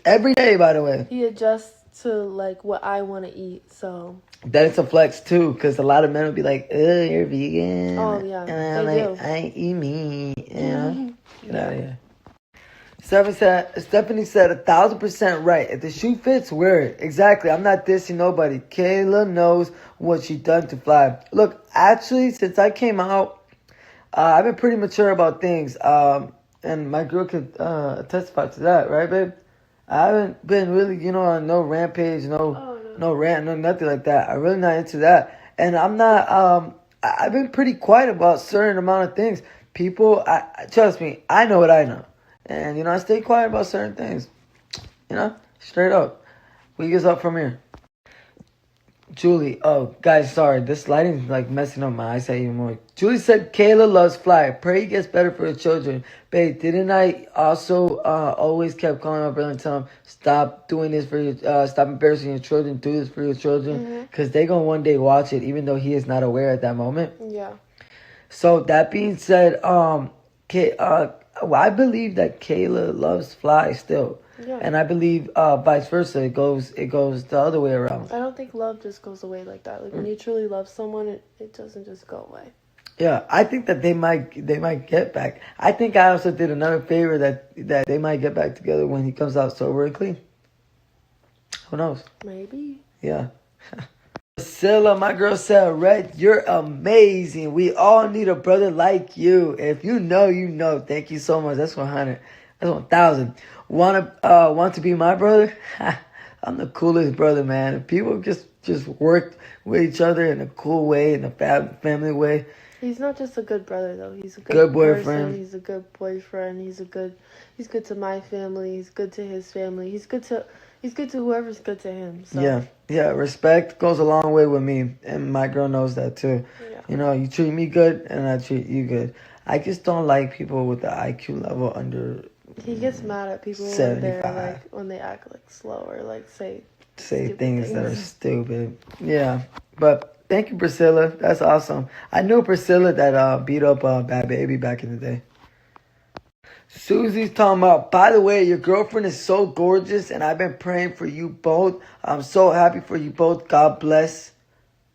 every day, by the way. He adjusts to like what I want to eat, so that it's a flex too, because a lot of men will be like, "Oh, you're vegan." Oh yeah, and I'm they like, do. I eat meat. You know, get out of here. Stephanie said 1,000% right. If the shoe fits, wear it. Exactly. I'm not dissing nobody. Kayla knows what she done to fly. Look, actually, since I came out, I've been pretty mature about things. And my girl could testify to that, right, babe? I haven't been really, on no rampage, no rant, no nothing like that. I'm really not into that. And I'm not, I've been pretty quiet about certain amount of things. People, trust me, I know what I know. And, I stay quiet about certain things. Straight up. We get up from here. Julie, oh guys, sorry, this lighting's like messing up my eyesight even more. Julie said Kayla loves Fly. Pray he gets better for her children. Babe, didn't I also always kept calling my brother and tell him stop doing this for your, stop embarrassing your children, do this for your children, because they gonna one day watch it, even though he is not aware at that moment. Yeah. So that being said, I believe that Kayla loves Fly still. Yeah. And I believe vice versa. It goes the other way around. I don't think love just goes away like that. Like when you truly love someone, it doesn't just go away. Yeah, I think that they might get back. I think I also did another favor that they might get back together when he comes out sober and clean. Who knows? Maybe. Yeah. Priscilla, my girl said, Red, you're amazing. We all need a brother like you. If you know, you know. Thank you so much. That's 100. That's 1,000. Want to be my brother? I'm the coolest brother, man. If people just worked with each other in a cool way, in a family way. He's not just a good brother though. He's a Good boyfriend. person. He's a good boyfriend. He's good to my family. He's good to his family. He's good to whoever's good to him. So. Yeah. Respect goes a long way with me, and my girl knows that too. Yeah. You know, you treat me good, and I treat you good. I just don't like people with the IQ level under. He gets mad at people 75. when they act like slow or like say things that are stupid. Yeah, but thank you, Priscilla. That's awesome. I knew Priscilla that beat up Bad Baby back in the day. Susie's talking about, by the way, your girlfriend is so gorgeous, and I've been praying for you both. I'm so happy for you both. God bless.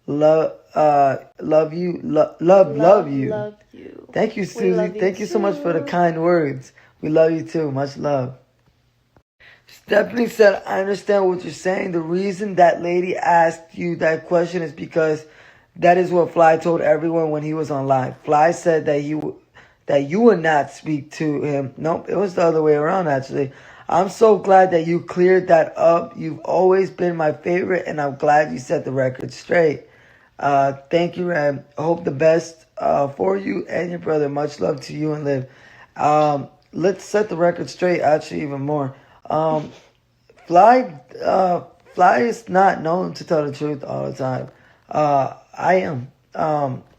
Love you. Love you. Love you. Thank you, Susie. Thank you so much for the kind words. We love you too. Much love. Stephanie said, I understand what you're saying. The reason that lady asked you that question is because that is what Fly told everyone when he was on live. Fly said that you would not speak to him. Nope, it was the other way around, actually. I'm so glad that you cleared that up. You've always been my favorite, and I'm glad you set the record straight. Thank you, Ram. Hope the best for you and your brother. Much love to you and Liv. Let's set the record straight, actually, even more. Fly is not known to tell the truth all the time. I am.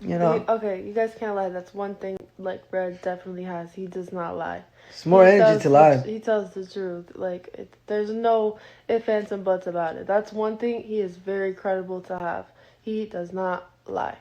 You know. Okay, you guys can't lie. That's one thing, like, Red definitely has. He does not lie. It's more energy to lie. He tells the truth. Like, there's no ifs, ands, and buts about it. That's one thing he is very credible to have. He does not lie.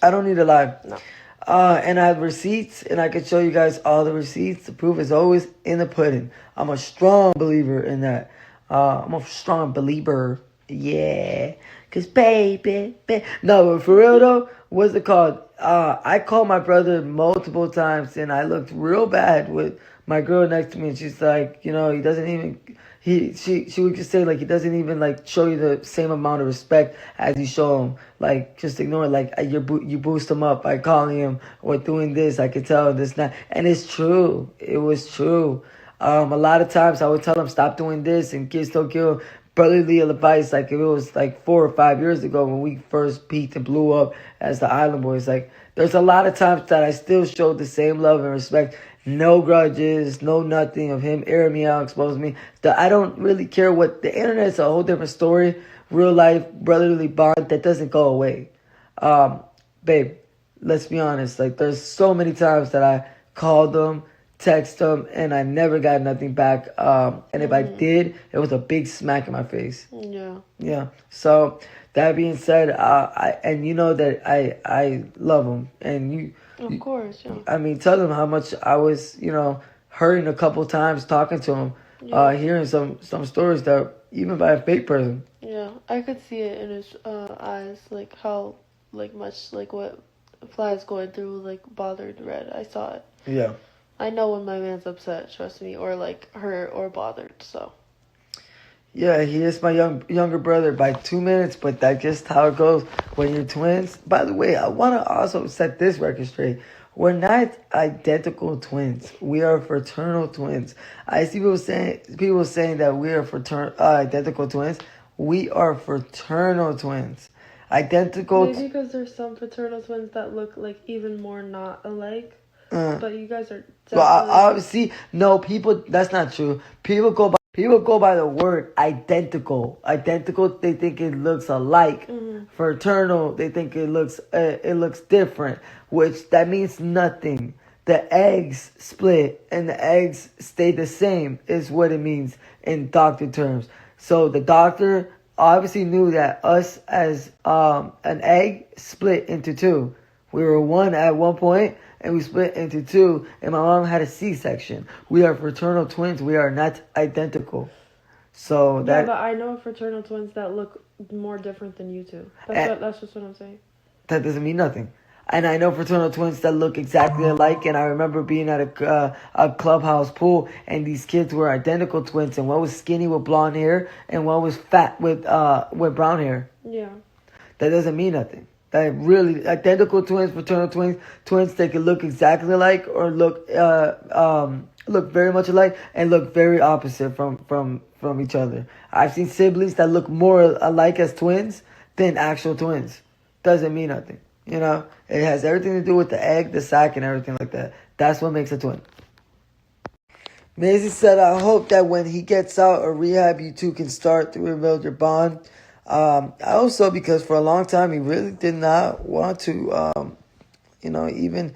I don't need to lie. No. And I have receipts, and I can show you guys all the receipts. The proof is always in the pudding. I'm a strong believer in that. I'm a strong believer. Yeah. Because baby. No, but for real though, what's it called? I called my brother multiple times, and I looked real bad with my girl next to me, and she's like, you know, he doesn't even... She would just say, like, he doesn't even, like, show you the same amount of respect as you show him. Like, just ignore it. Like, you boost him up by calling him or doing this. I could tell this, not. And it's true. It was true. A lot of times I would tell him, stop doing this and kids don't give brotherly advice. Like, if it was, like, 4 or 5 years ago when we first peaked and blew up as the Island Boys. Like, there's a lot of times that I still showed the same love and respect. No grudges, no nothing of him airing me out, exposing me. I don't really care what the internet's a whole different story. Real life brotherly bond that doesn't go away. Babe, let's be honest. Like, there's so many times that I called them, text them, and I never got nothing back. And if I did, it was a big smack in my face. Yeah. Yeah. So that being said, and you know that I love him, and you. Of course, yeah. I mean, tell them how much I was, you know, hurting a couple times talking to him, hearing some stories that even by a fake person. Yeah, I could see it in his eyes, like how, like much, like what Fly's going through, like bothered Red. I saw it. Yeah. I know when my man's upset, trust me, or like hurt or bothered. So. Yeah, he is my younger brother by 2 minutes, but that's just how it goes when you're twins. By the way, I want to also set this record straight. We're not identical twins. We are fraternal twins. I see people saying that we are identical twins. We are fraternal twins. Identical. Maybe because there's some fraternal twins that look like even more not alike. But you guys are definitely... Well, obviously, no, people, that's not true. People go by People go by the word identical. Identical, they think it looks alike. Fraternal, they think it looks different, which that means nothing. The eggs split and the eggs stay the same is what it means in doctor terms. So the doctor obviously knew that us as an egg split into two. We were one at one point and we split into two, and my mom had a C-section. We are fraternal twins. We are not identical. So that, but I know fraternal twins that look more different than you two. That's just what I'm saying. That doesn't mean nothing. And I know fraternal twins that look exactly alike. And I remember being at a clubhouse pool, and these kids were identical twins. And one was skinny with blonde hair, and one was fat with brown hair. Yeah. That doesn't mean nothing. That really identical twins, fraternal twins, they can look exactly alike or look very much alike and look very opposite from each other. I've seen siblings that look more alike as twins than actual twins. Doesn't mean nothing. You know, it has everything to do with the egg, the sac, and everything like that. That's what makes a twin. Maisie said, I hope that when he gets out of rehab, you two can start to rebuild your bond. Also, because for a long time, he really did not want to, even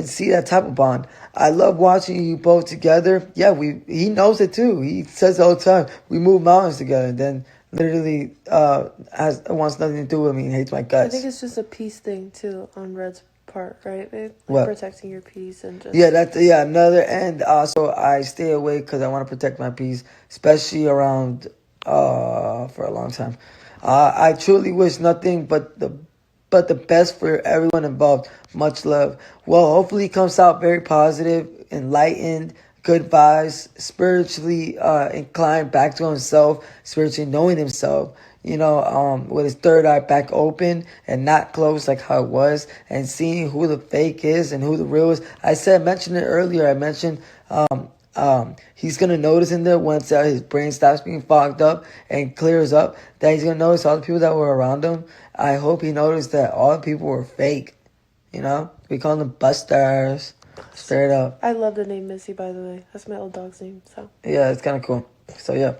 see that type of bond. I love watching you both together. Yeah, he knows it too. He says it all the time. We move mountains together, and then literally wants nothing to do with me and hates my guts. I think it's just a peace thing too on Red's part, right, babe? Like what? Protecting your peace and just... Yeah, another end. Also, I stay away because I want to protect my peace, especially around for a long time. I truly wish nothing but the best for everyone involved. Much love. Well, hopefully he comes out very positive, enlightened, good vibes, spiritually inclined, back to himself, spiritually knowing himself, with his third eye back open and not closed like how it was, and seeing who the fake is and who the real is. Mentioned it earlier. I mentioned he's going to notice in there once his brain stops being fogged up and clears up, that he's going to notice all the people that were around him. I hope he noticed that all the people were fake. We call them busters. Straight up. I love the name Missy, by the way. That's my old dog's name. So yeah, it's kind of cool. So yeah.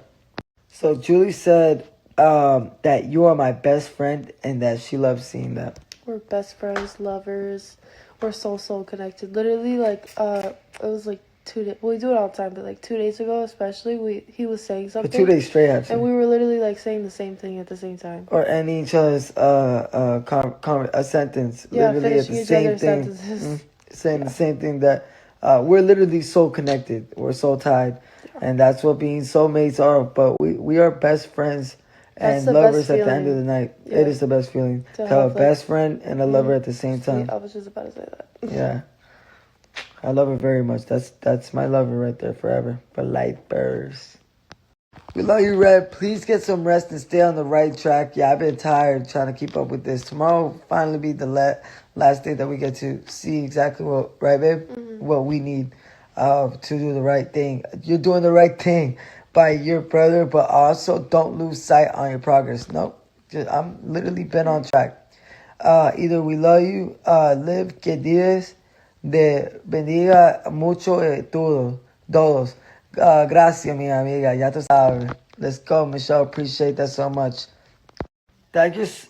So Julie said that you are my best friend and that she loves seeing that. We're best friends, lovers. We're so connected. Literally, like it was like 2 days. Well, we do it all the time, but like 2 days ago, especially, he was saying something. For 2 days straight, actually. And we were literally like saying the same thing at the same time. Or ending each other's a sentence. Yeah, literally finishing each other's sentences. Mm-hmm. Saying the same thing, that we're literally so connected. We're so tied. And that's what being soulmates are. But we are best friends and lovers at the end of the night. Yeah. It is the best feeling to have a best friend and a lover at the same time. I was just about to say that. Yeah. I love her very much. That's my lover right there forever. For light bursts. We love you, Red. Please get some rest and stay on the right track. Yeah, I've been tired trying to keep up with this. Tomorrow will finally be the last day that we get to see exactly what, right, babe? Mm-hmm. What we need to do the right thing. You're doing the right thing by your brother, but also don't lose sight on your progress. Nope. I'm literally been on track. Either we love you, live, que Dios de bendiga mucho todos. Gracias, mi amiga. Ya tú sabes. Let's go, Michelle. Appreciate that so much. That just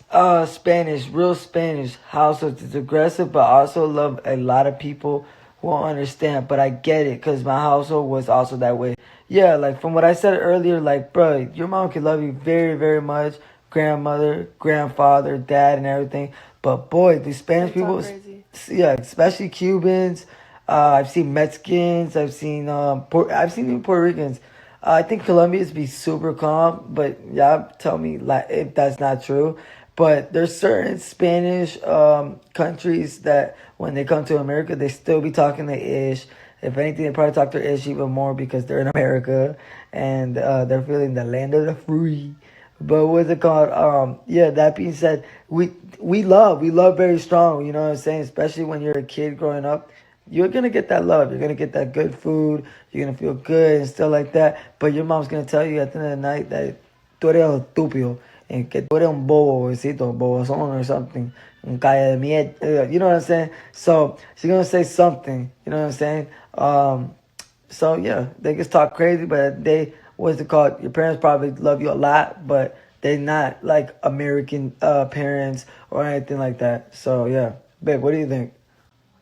Spanish, real Spanish household is aggressive, but I also love a lot of people won't understand. But I get it, because my household was also that way. Yeah, like from what I said earlier, like, bro, your mom can love you very, very much. Grandmother, grandfather, dad, and everything. But boy, these Spanish people, yeah, especially Cubans. I've seen Mexicans. I've seen even Puerto Ricans. I think Colombians be super calm, but y'all tell me like if that's not true. But there's certain Spanish countries that when they come to America, they still be talking the ish. If anything, they probably talk their ish even more because they're in America and they're feeling the land of the free. But what's it called? Yeah, that being said, we love very strong, you know what I'm saying? Especially when you're a kid growing up. You're going to get that love. You're going to get that good food. You're going to feel good and stuff like that. But your mom's going to tell you at the end of the night that tú eres estúpido and que tú eres un bobozón or something. Un calle de mierda. You know what I'm saying? So she's going to say something. You know what I'm saying? So, yeah, they just talk crazy, but what's it called? Your parents probably love you a lot, but they're not like American parents or anything like that. So yeah, babe, what do you think?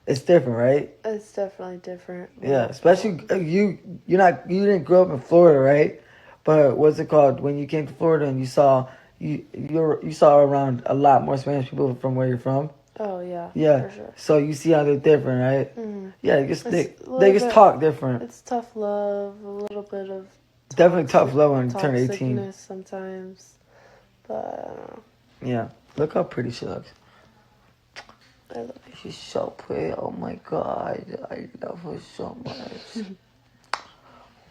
It's different, right? It's definitely different. Yeah, especially you didn't grow up in Florida, right? But what's it called? When you came to Florida and you saw around a lot more Spanish people from where you're from. Oh yeah. Yeah. For sure. So you see how they're different, right? Mm-hmm. Yeah, they just talk different. It's tough love, a little bit of Definitely tough love when you turn 18. toxicness sometimes, but I don't know. Yeah. Look how pretty she looks. I love you. She's so pretty. Oh my god. I love her so much.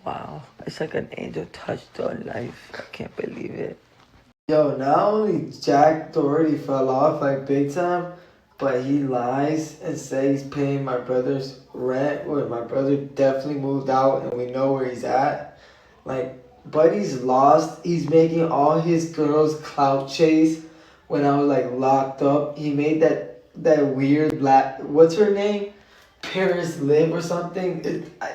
Wow. It's like an angel touched her life. I can't believe it. Yo, not only Jack Doherty fell off like big time, but he lies and says he's paying my brother's rent when my brother definitely moved out and we know where he's at. Like, Buddy's lost. He's making all his girls clout chase when I was like locked up. He made that weird black, what's her name? Paris Liv or something.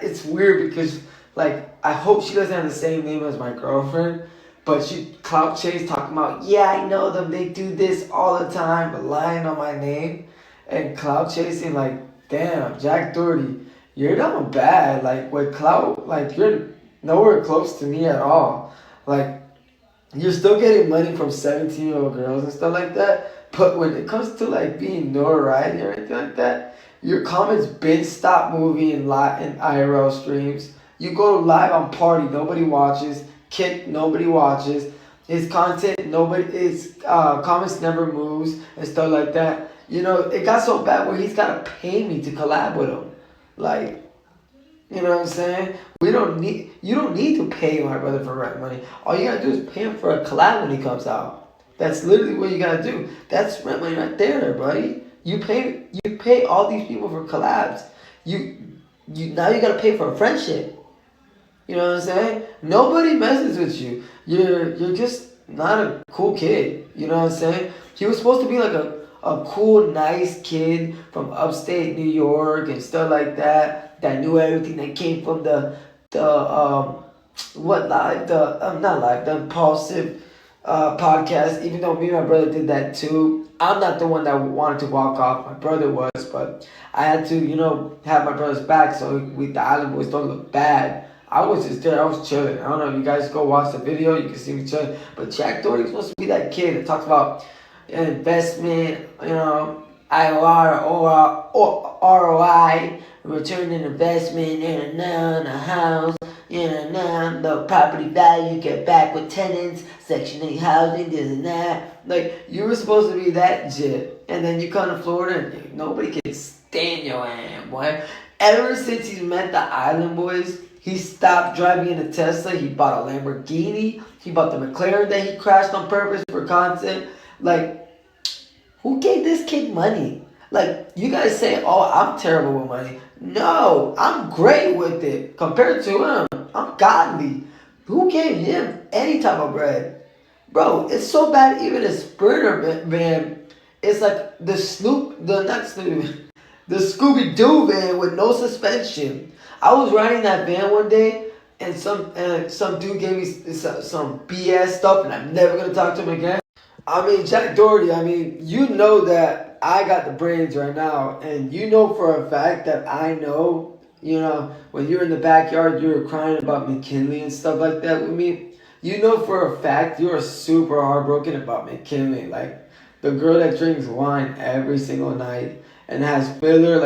It's weird because like I hope she doesn't have the same name as my girlfriend. But she clout chase talking about, yeah, I know them. They do this all the time, but lying on my name and clout chasing. Like, damn, Jack Doherty, you're down bad. Like, with clout, like, you're nowhere close to me at all. Like, you're still getting money from 17-year-old girls and stuff like that. But when it comes to, like, being notoriety or anything like that, your comments been stop moving in IRL streams. You go live on Party, nobody watches. Kick, nobody watches. His content, his comments never moves and stuff like that. You know, it got so bad where he's got to pay me to collab with him. Like, you know what I'm saying? You don't need to pay my brother for rent money. All you got to do is pay him for a collab when he comes out. That's literally what you got to do. That's rent money right there, buddy. You pay all these people for collabs. Now you got to pay for a friendship. You know what I'm saying? Nobody messes with you. You're just not a cool kid. You know what I'm saying? He was supposed to be like a cool, nice kid from upstate New York and stuff like that. That knew everything that came from the Impulsive podcast. Even though me and my brother did that too. I'm not the one that wanted to walk off. My brother was, but I had to, have my brother's back so the Island Boys don't look bad. I was just there. I was chilling. I don't know if you guys go watch the video. You can see me chilling. But Jack Doherty was supposed to be that kid that talks about investment, IOR or ROI, return on investment, a house, the property value, get back with tenants, Section 8 housing, this and that. Like, you were supposed to be that jit. And then you come to Florida and nobody can stand your ass, boy. Ever since he's met the Island Boys, he stopped driving in a Tesla. He bought a Lamborghini. He bought the McLaren that he crashed on purpose for content. Like, who gave this kid money? Like, you guys say, oh, I'm terrible with money. No, I'm great with it. Compared to him, I'm godly. Who gave him any type of bread? Bro, it's so bad even a Sprinter van, it's like the Scooby-Doo van with no suspension. I was riding that van one day, and some dude gave me some BS stuff, and I'm never gonna talk to him again. I mean, Jack Doherty, you know that I got the brains right now, and you know for a fact that I know, when you're in the backyard, you were crying about McKinley and stuff like that with me. You know for a fact you're super heartbroken about McKinley, like the girl that drinks wine every single night and has filler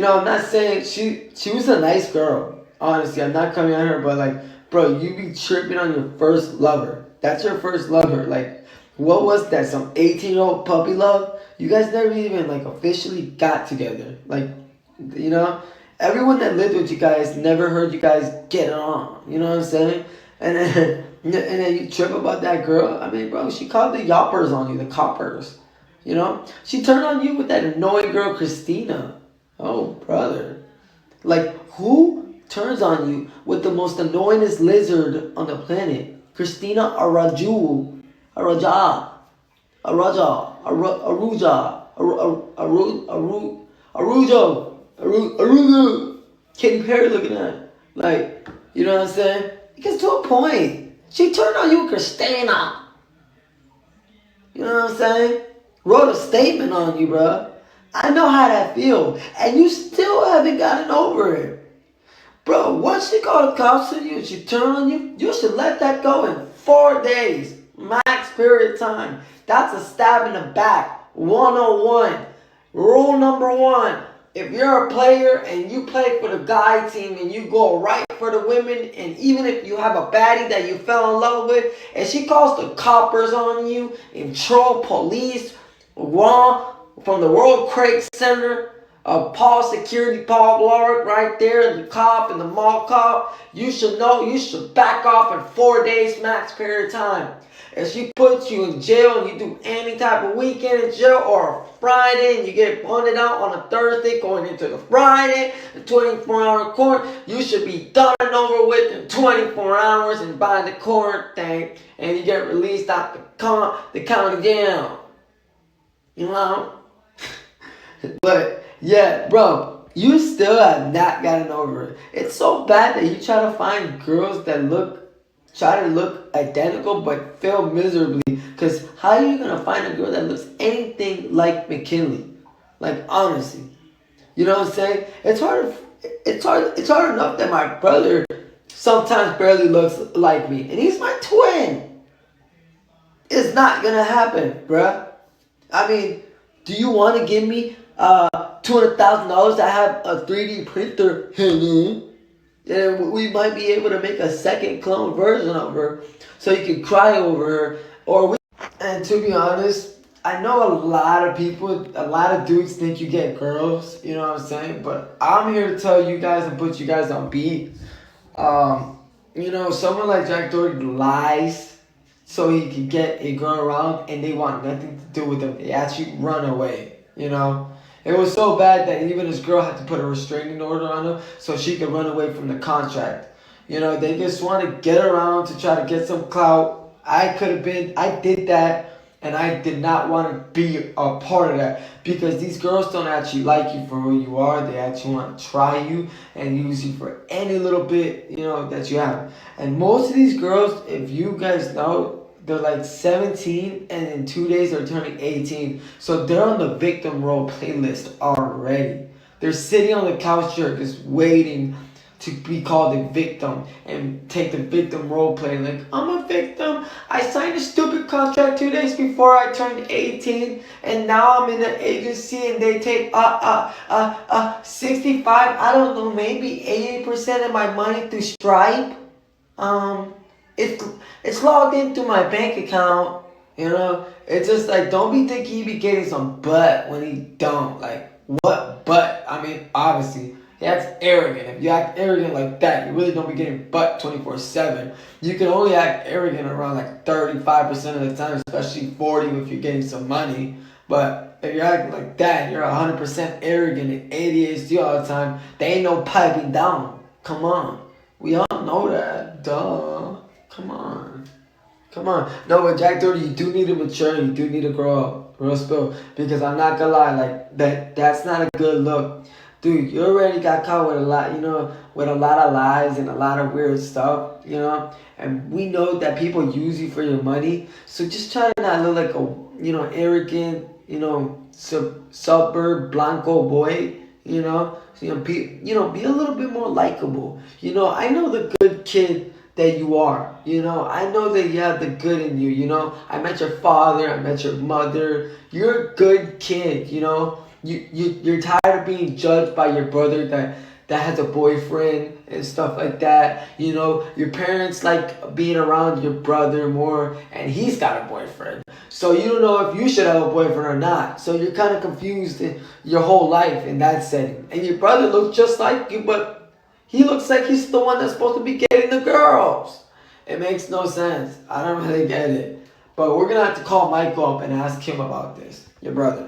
I'm not saying she was a nice girl. Honestly, I'm not coming at her, but like, bro, you be tripping on your first lover. That's your first lover. Like, what was that? Some 18-year-old puppy love? You guys never even like officially got together. Like, everyone that lived with you guys never heard you guys get on. You know what I'm saying? And then you trip about that girl. Bro, she called the yoppers on you, the coppers. She turned on you with that annoying girl, Christina. Oh, brother. Like, who turns on you with the most annoyingest lizard on the planet? Christina Arujo. Katy Perry looking at. Like, you know what I'm saying? It gets to a point. She turned on you, Christina. You know what I'm saying? Wrote a statement on you, bro. I know how that feels. And you still haven't gotten over it. Bro, once she called the cops on you and she turned on you, you should let that go in 4 days. Max period time. That's a stab in the back. 101. Rule number 1. If you're a player and you play for the guy team and you go right for the women, and even if you have a baddie that you fell in love with, and she calls the coppers on you and troll police, wrong from the World Trade Center, Paul Security, Paul Blart right there, the cop and the mall cop, you should know you should back off in 4 days max period of time. If she puts you in jail and you do any type of weekend in jail or a Friday and you get bonded out on a Thursday going into the Friday, the 24-hour court, you should be done and over with in 24 hours and by the court thing, and you get released out the county jail. You know? But yeah, bro, you still have not gotten over it. It's so bad that you try to find girls that try to look identical but fail miserably. Because how are you going to find a girl that looks anything like McKinley? Like, honestly. You know what I'm saying? It's hard enough that my brother sometimes barely looks like me. And he's my twin. It's not going to happen, bruh. I mean, do you want to give me $200,000 to have a 3D printer? And we might be able to make a second clone version of her so you can cry over her. And to be honest, I know a lot of dudes think you get girls, you know what I'm saying? But I'm here to tell you guys and put you guys on beat. You know, someone like Jack Doherty lies so he can get a girl around and they want nothing to do with him. They actually run away, you know? It was so bad that even his girl had to put a restraining order on him so she could run away from the contract. You know, they just want to get around to try to get some clout. I did that, and I did not want to be a part of that because these girls don't actually like you for who you are. They actually want to try you and use you for any little bit, you know, that you have. And most of these girls, if you guys know, they're like 17 and in 2 days they're turning 18. So they're on the victim role playlist already. They're sitting on the couch here just waiting to be called a victim and take the victim role play. Like, I'm a victim. I signed a stupid contract 2 days before I turned 18 and now I'm in the agency and they take 65, I don't know, maybe 80% of my money through Stripe. It's logged into my bank account, you know. It's just like, don't be thinking he be getting some butt when he don't. Like, what butt? I mean, obviously, that's arrogant. If you act arrogant like that, you really don't be getting butt 24/7. You can only act arrogant around like 35% of the time, especially 40% if you're getting some money. But if you're acting like that, you're 100% arrogant and ADHD all the time. There ain't no piping down. Come on. We all know that. Duh. Come on. No, but Jack Doherty, you do need to mature. You do need to grow up. Real spill. Because I'm not gonna lie, like, that's not a good look. Dude, you already got caught with a lot, you know, with a lot of lies and a lot of weird stuff, you know. And we know that people use you for your money. So just try to not look like a, you know, arrogant, you know, suburb Blanco boy, you know. So, be a little bit more likable. You know, I know the good kid that you are, you know. I know that you have the good in you, you know. I met your father, I met your mother. You're a good kid, you know. You're tired of being judged by your brother that has a boyfriend and stuff like that. You know, your parents like being around your brother more and he's got a boyfriend. So you don't know if you should have a boyfriend or not. So you're kind of confused in your whole life in that setting. And your brother looks just like you, but he looks like he's the one that's supposed to be getting the girls. It makes no sense. I don't really get it. But we're going to have to call Michael up and ask him about this. Your brother.